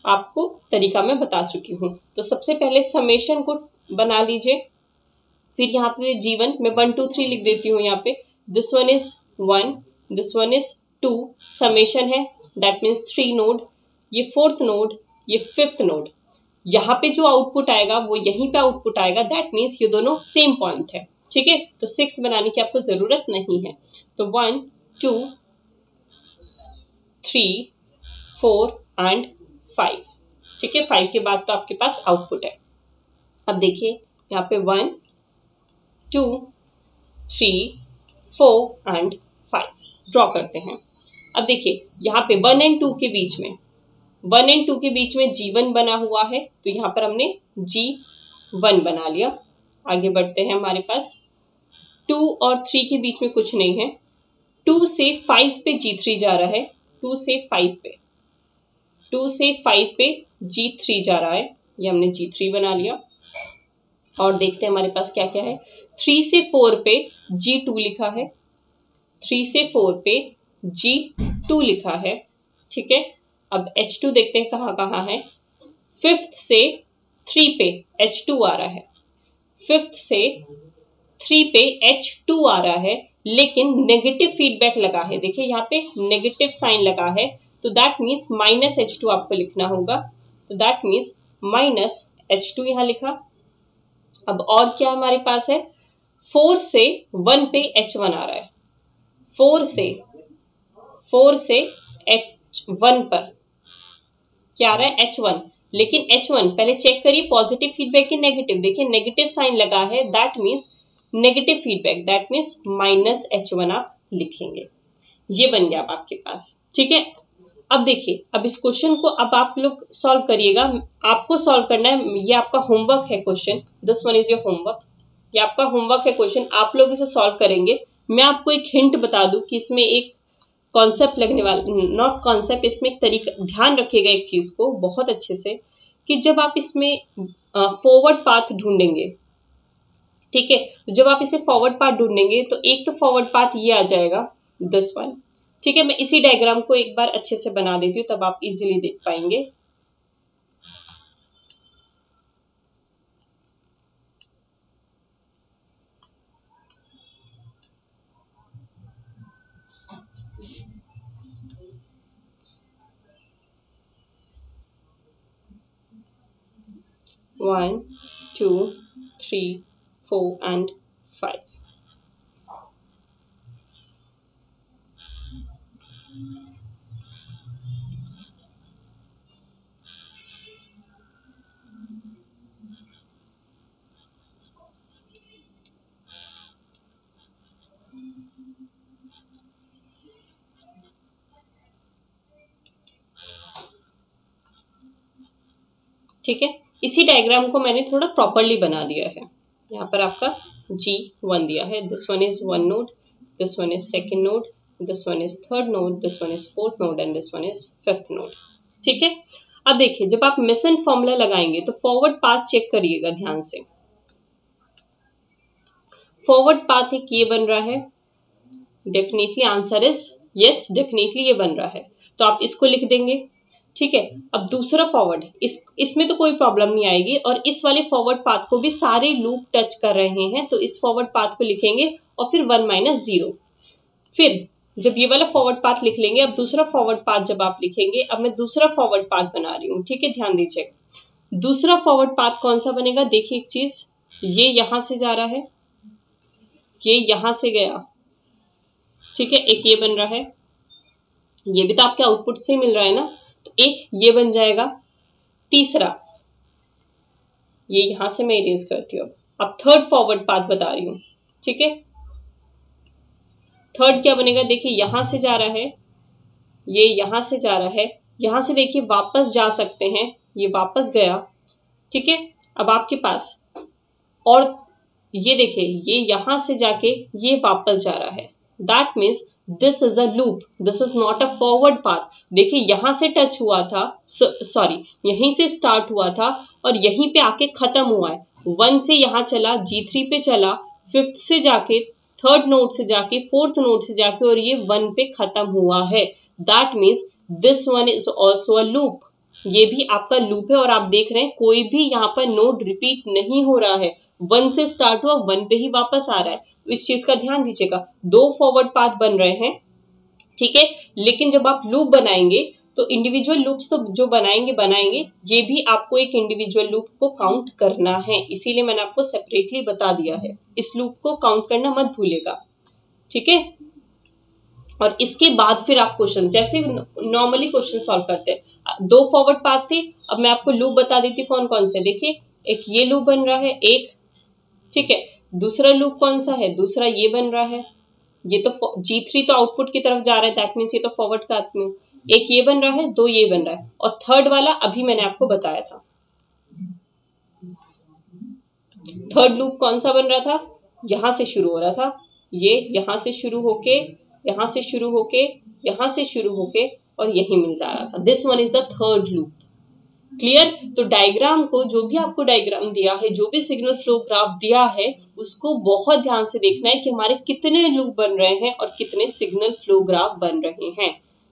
आपको तरीका मैं बता चुकी हूँ। तो सबसे पहले समेशन को बना लीजिए, फिर यहाँ पे G1 मैं 1 2 3 लिख देती हूँ। यहाँ पे this one is 1, this one is 2, summation है, दैट मीन्स 3 नोड, ये 4th नोड, ये 5th नोड। यहाँ पे जो आउटपुट आएगा वो यहीं पे आउटपुट आएगा, दैट मीन्स ये दोनों सेम पॉइंट है, ठीक है। तो 6 बनाने की आपको जरूरत नहीं है। तो 1 2 3 4 एंड 5, ठीक है। 5 के बाद तो आपके पास आउटपुट है। अब देखिए यहाँ पे 1 2 3 4 एंड 5 ड्रॉ करते हैं। अब देखिए यहाँ पे 1 एंड 2 के बीच में, 1 एंड 2 के बीच में G1 बना हुआ है, तो यहाँ पर हमने G1 बना लिया। आगे बढ़ते हैं, हमारे पास 2 और 3 के बीच में कुछ नहीं है, 2 से 5 पे G3 जा रहा है, 2 से 5 पे, 2 से 5 पे G3 जा रहा है, ये हमने G3 बना लिया। और देखते हैं हमारे पास क्या क्या है, 3 से 4 पे G2 लिखा है, 3 से 4 पे G2 लिखा है, ठीक है। अब H2 देखते हैं कहाँ कहाँ है, 5th से 3 पे H2 आ रहा है, 5th से 3 पे H2 आ रहा है, लेकिन नेगेटिव फीडबैक लगा है, देखिए यहाँ पे नेगेटिव साइन लगा है, तो दैट मीन्स माइनस H2 आपको लिखना होगा। तो दैट मीन्स माइनस H2 यहाँ लिखा। अब और क्या हमारे पास है, 4 से 1 पे H1 आ रहा है, 4 से H1 पर क्या आ रहा है, H1, लेकिन H1 पहले चेक करिए पॉजिटिव फीडबैक की नेगेटिव, देखिए नेगेटिव साइन लगा है, that means negative feedback, that means minus H1 आप लिखेंगे। ये बन गया अब आपके पास, ठीक है। अब देखिए, अब इस क्वेश्चन को अब आप लोग सॉल्व करिएगा, आपको सॉल्व करना है, ये आपका होमवर्क है question, this one is your homework, ये आपका होमवर्क है क्वेश्चन, आप लोग इसे सॉल्व करेंगे। मैं आपको एक हिंट बता दूं कि इसमें एक कॉन्सेप्ट लगने वाला, नॉट कॉन्सेप्ट, इसमें एक तरीका, ध्यान रखिएगा एक चीज को बहुत अच्छे से, कि जब आप इसमें फॉरवर्ड पाथ ढूंढेंगे, ठीक है, जब आप इसे फॉरवर्ड पाथ ढूंढेंगे तो एक तो फॉरवर्ड पाथ ये आ जाएगा, दिस वन, ठीक है। मैं इसी डायग्राम को एक बार अच्छे से बना देती हूँ, तब आप इजीली देख पाएंगे। 1 2 3 4 and 5. ठीक है, इसी डायग्राम को मैंने थोड़ा प्रॉपरली बना दिया है। यहाँ पर आपका G1 दिया है, this one is 1 node, this one is second node, this one is third node, this one is fourth node and this one is fifth node. ठीक है, अब देखिए जब आप मेसन फॉर्मूला लगाएंगे तो फॉरवर्ड पाथ चेक करिएगा ध्यान से। फॉरवर्ड पाथ एक ये बन रहा है, definitely answer is yes, definitely ये बन रहा है, तो आप इसको लिख देंगे। ठीक है, अब दूसरा फॉरवर्ड, इसमें तो कोई प्रॉब्लम नहीं आएगी, और इस वाले फॉरवर्ड पाथ को भी सारे लूप टच कर रहे हैं, तो इस फॉरवर्ड पाथ को लिखेंगे और फिर 1 - 0। फिर जब ये वाला फॉरवर्ड पाथ लिख लेंगे, अब दूसरा फॉरवर्ड पाथ जब आप लिखेंगे, अब मैं दूसरा फॉरवर्ड पाथ बना रही हूँ। ठीक है, ध्यान दीजिए, दूसरा फॉरवर्ड पाथ कौन सा बनेगा, देखिए एक चीज, ये यहां से जा रहा है, ये यहां से गया। ठीक है, एक ये बन रहा है, ये भी तो आपके आउटपुट से मिल रहा है ना, तो एक ये बन जाएगा। तीसरा ये यहां से मैं इरेज करती हूँ। अब थर्ड फॉरवर्ड पाथ बता रही हूँ। ठीक है, थर्ड क्या बनेगा, देखिए यहां से जा रहा है, ये यहां से जा रहा है, यहां से देखिए वापस जा सकते हैं, ये वापस गया। ठीक है, अब आपके पास, और ये देखिए ये यहां से जाके ये वापस जा रहा है, that means this is a loop, this is not a forward path. देखिए यहां से टच हुआ था, सॉरी यहीं से स्टार्ट हुआ था और यहीं पे आके खत्म हुआ है। 1 से यहां चला, G3 पे चला, 5th से जाके, थर्ड नोड से जाके, फोर्थ नोड से जाके, और ये 1 पे खत्म हुआ है। That means this one is also a loop, ये भी आपका लूप है। और आप देख रहे हैं कोई भी यहाँ पर नोड रिपीट नहीं हो रहा है, 1 से स्टार्ट हुआ 1 पे ही वापस आ रहा है। तो इस चीज का ध्यान दीजिएगा, 2 फॉरवर्ड पाथ बन रहे हैं। ठीक है, लेकिन जब आप लूप बनाएंगे तो इंडिविजुअल लूप्स तो जो बनाएंगे, ये भी आपको एक इंडिविजुअल लूप को काउंट करना है, इसीलिए मैंने आपको सेपरेटली बता दिया है। इस लूप को काउंट करना मत भूलिएगा। ठीक है, और इसके बाद फिर आप क्वेश्चन जैसे नॉर्मली क्वेश्चन सॉल्व करते हैं। 2 फॉरवर्ड पाथ थे, अब मैं आपको लूप बता देती हूँ कौन कौन से। देखिए एक ये लूप बन रहा है, एक, ठीक है, दूसरा लूप कौन सा है, दूसरा ये बन रहा है, ये तो G3 तो आउटपुट की तरफ जा रहा है, दैट मीन्स ये तो फॉरवर्ड का आदमी। एक ये बन रहा है, 2 ये बन रहा है, और थर्ड वाला अभी मैंने आपको बताया था। थर्ड लूप कौन सा बन रहा था, यहां से शुरू हो रहा था, ये यहां से शुरू होके, यहां से शुरू होके, यहां से शुरू होके और यही मिल जा रहा था। This one is the third loop. Clear? तो डायग्राम को, जो भी आपको डायग्राम दिया है, जो भी सिग्नल फ्लो ग्राफ दिया है, उसको बहुत ध्यान से देखना है कि हमारे कितने लूप बन रहे हैं और कितने सिग्नल फ्लो ग्राफ बन रहे हैं।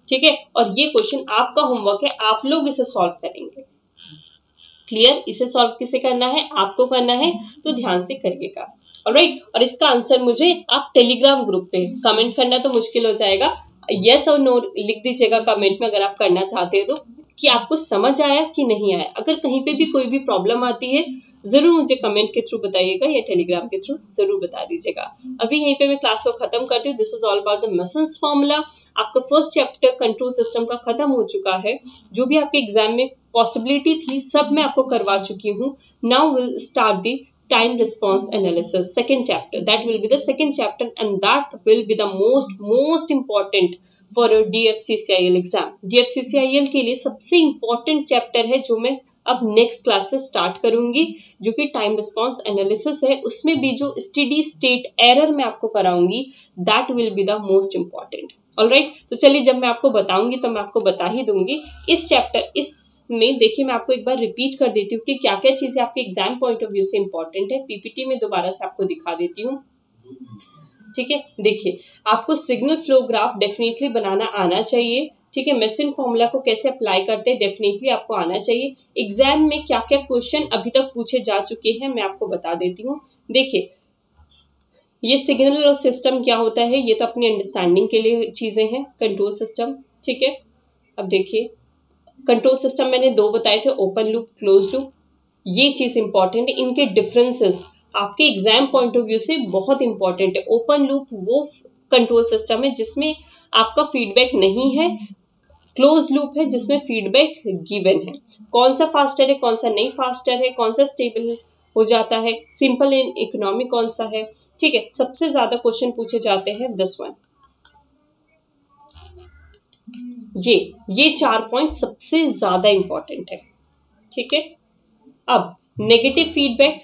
ठीक है, और ये क्वेश्चन आपका होमवर्क है, आप लोग इसे सॉल्व करेंगे। क्लियर? इसे सॉल्व किसे करना है, आपको करना है, तो ध्यान से करिएगा। ऑलराइट, और इसका आंसर मुझे आप टेलीग्राम ग्रुप पे कमेंट करना तो मुश्किल हो जाएगा, यस और नो लिख दीजिएगा कमेंट में अगर आप करना चाहते हैं तो, कि आपको समझ आया कि नहीं आया। अगर कहीं पे भी कोई भी प्रॉब्लम आती है जरूर मुझे कमेंट के थ्रू बताइएगा या टेलीग्राम के थ्रू जरूर बता दीजिएगा। अभी यहीं पे मैं क्लास को खत्म करती हूँ। This is all about the masons formula. आपका फर्स्ट चैप्टर कंट्रोल सिस्टम का खत्म हो चुका है। जो भी आपके एग्जाम में पॉसिबिलिटी थी सब मैं आपको करवा चुकी हूँ। Now will start the time response analysis, second chapter. That will be the second chapter and that will be the most important for a DFCCIL exam. DFCCIL के लिए सबसे important chapter है जो मैं अब नेक्स्ट क्लास से start करूंगी, जो कि टाइम रिस्पॉन्स एनालिसिस है। उसमें भी जो स्टेडी स्टेट एरर मैं आपको कराऊंगी, that will be the most important. Alright, तो चलिए जब मैं आपको बताऊंगी तो मैं आपको बता ही दूंगी। इस चैप्टर इसमें देखिए मैं आपको एक बार रिपीट कर देती हूँ कि क्या क्या चीजें आपके एग्जाम पॉइंट ऑफ व्यू से इंपॉर्टेंट है। पीपीटी में दोबारा से आपको दिखा देती हूँ। ठीक है, देखिए आपको सिग्नल फ्लो ग्राफ डेफिनेटली बनाना आना चाहिए। ठीक है, मेसन फॉर्मूला को कैसे अप्लाई करते हैं डेफिनेटली आपको आना चाहिए। एग्जाम में क्या क्या क्वेश्चन अभी तक पूछे जा चुके हैं मैं आपको बता देती हूँ। देखिए ये सिग्नल और सिस्टम क्या होता है, ये तो अपनी अंडरस्टैंडिंग के लिए चीजें हैं। कंट्रोल सिस्टम, ठीक है, अब देखिए कंट्रोल सिस्टम मैंने 2 बताए थे, ओपन लूप, क्लोज लूप। ये चीज इंपॉर्टेंट है, इनके डिफरेंसेस आपके एग्जाम पॉइंट ऑफ व्यू से बहुत इंपॉर्टेंट है। ओपन लूप वो कंट्रोल सिस्टम है जिसमें आपका फीडबैक नहीं है, क्लोज लूप है जिसमें फीडबैक गिवन है। कौन सा फास्टर है, कौन सा नहीं फास्टर है, कौन सा स्टेबल हो जाता है, सिंपल एंड इकोनॉमिक कौन सा है, ठीक है। सबसे ज्यादा क्वेश्चन पूछे जाते हैं दिस वन। ये 4 पॉइंट सबसे ज्यादा इंपॉर्टेंट है, ठीक है। अब नेगेटिव फीडबैक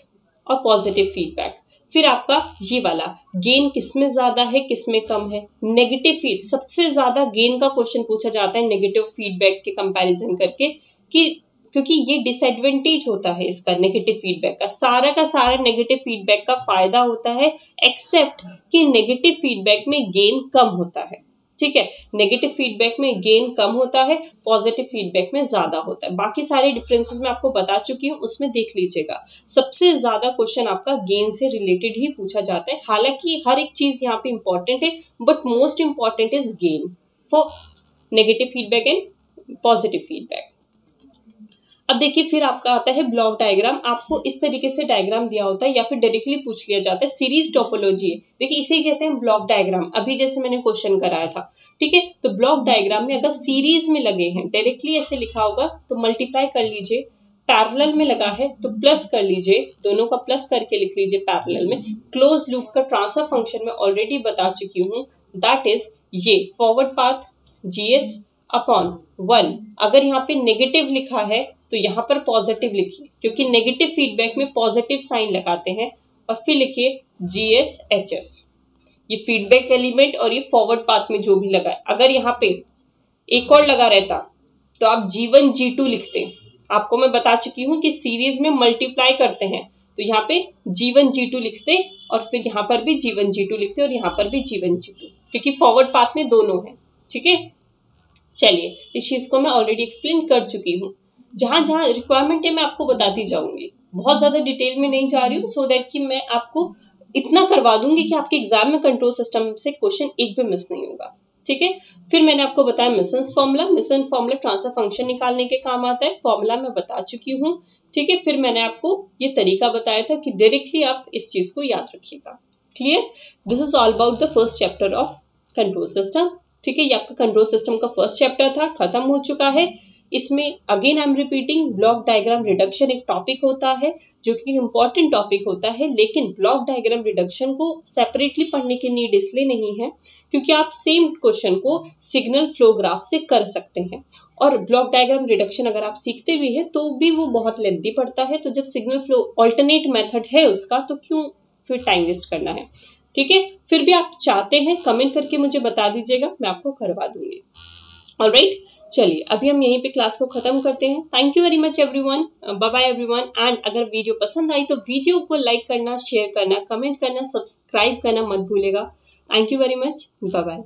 और पॉजिटिव फीडबैक, फिर आपका ये वाला गेन किसमें ज्यादा है किसमें कम है। नेगेटिव फीड सबसे ज्यादा गेन का क्वेश्चन पूछा जाता है नेगेटिव फीडबैक के कंपैरिजन करके, कि क्योंकि ये डिसएडवांटेज होता है इसका नेगेटिव फीडबैक का सारा नेगेटिव फीडबैक का फायदा होता है, एक्सेप्ट कि नेगेटिव फीडबैक में गेन कम होता है, ठीक है। नेगेटिव फीडबैक में गेन कम होता है, पॉजिटिव फीडबैक में ज्यादा होता है। बाकी सारे डिफरेंसेस मैं आपको बता चुकी हूँ, उसमें देख लीजिएगा। सबसे ज्यादा क्वेश्चन आपका गेन से रिलेटेड ही पूछा जाता है, हालांकि हर एक चीज यहाँ पे इंपॉर्टेंट है, but most important is gain for negative feedback and positive feedback. अब देखिए फिर आपका आता है ब्लॉक डायग्राम। आपको इस तरीके से डायग्राम दिया होता है या फिर डायरेक्टली पूछ लिया जाता है, सीरीज टोपोलॉजी है। देखिए इसे कहते हैं ब्लॉक डायग्राम, अभी जैसे मैंने क्वेश्चन कराया था, ठीक है। तो ब्लॉक डायग्राम में अगर सीरीज में लगे हैं, डायरेक्टली ऐसे लिखा होगा तो मल्टीप्लाई कर लीजिए, पैरेलल में लगा है तो प्लस कर लीजिए, दोनों का प्लस करके लिख लीजिए पैरेलल में। क्लोज लूप का ट्रांसफर फंक्शन में ऑलरेडी बता चुकी हूँ, दैट इज ये फॉरवर्ड पाथ GS अपॉन 1। अगर यहाँ पे नेगेटिव लिखा है तो यहाँ पर पॉजिटिव लिखिए, क्योंकि नेगेटिव फीडबैक में पॉजिटिव साइन लगाते हैं, और फिर लिखिए GS HS, ये फीडबैक एलिमेंट और ये फॉरवर्ड पाथ में जो भी लगा है। अगर यहाँ पे एक और लगा रहता तो आप G1 G2 लिखते। आपको मैं बता चुकी हूँ कि सीरीज में मल्टीप्लाई करते हैं, तो यहाँ पे G1 G2 लिखते और फिर यहाँ पर भी G1 G2 लिखते और यहाँ पर भी G1 G2, क्योंकि फॉरवर्ड पाथ में दोनों है, ठीक है। चलिए इस चीज को मैं ऑलरेडी एक्सप्लेन कर चुकी हूँ, जहां जहां रिक्वायरमेंट है मैं आपको बताती जाऊंगी, बहुत ज्यादा डिटेल में नहीं जा रही हूँ, सो दैट कि मैं आपको इतना करवा दूंगी कि आपके एग्जाम में कंट्रोल सिस्टम से क्वेश्चन एक भी मिस नहीं होगा, ठीक है। फिर मैंने आपको बताया मिसन्स फॉर्मूला ट्रांसफर फंक्शन निकालने के काम आता है, फॉर्मूला मैं बता चुकी हूँ, ठीक है। फिर मैंने आपको ये तरीका बताया था कि डायरेक्टली आप इस चीज को याद रखिएगा। Clear, this is all about the first chapter of control system, ठीक है। ये आपका कंट्रोल सिस्टम का फर्स्ट चैप्टर था, खत्म हो चुका है। इसमें again I am repeating, block diagram reduction एक टॉपिक होता है जो कि इंपॉर्टेंट टॉपिक होता है, लेकिन ब्लॉक डायग्राम रिडक्शन को सेपरेटली पढ़ने की नीड इसलिए नहीं है क्योंकि आप सेम क्वेश्चन को सिग्नल फ्लो ग्राफ से कर सकते हैं, और ब्लॉक डायग्राम रिडक्शन अगर आप सीखते भी हैं तो भी वो बहुत लेंथी पड़ता है। तो जब सिग्नल फ्लो ऑल्टरनेट मेथड है उसका, तो क्यों फिर टाइम वेस्ट करना है, ठीक है। फिर भी आप चाहते हैं कमेंट करके मुझे बता दीजिएगा, मैं आपको करवा दूंगी। ऑलराइट, चलिए अभी हम यहीं पे क्लास को खत्म करते हैं। Thank you very much everyone, bye bye everyone. And अगर वीडियो पसंद आई तो वीडियो को लाइक करना, शेयर करना, कमेंट करना, सब्सक्राइब करना मत भूलेगा। Thank you very much, bye bye.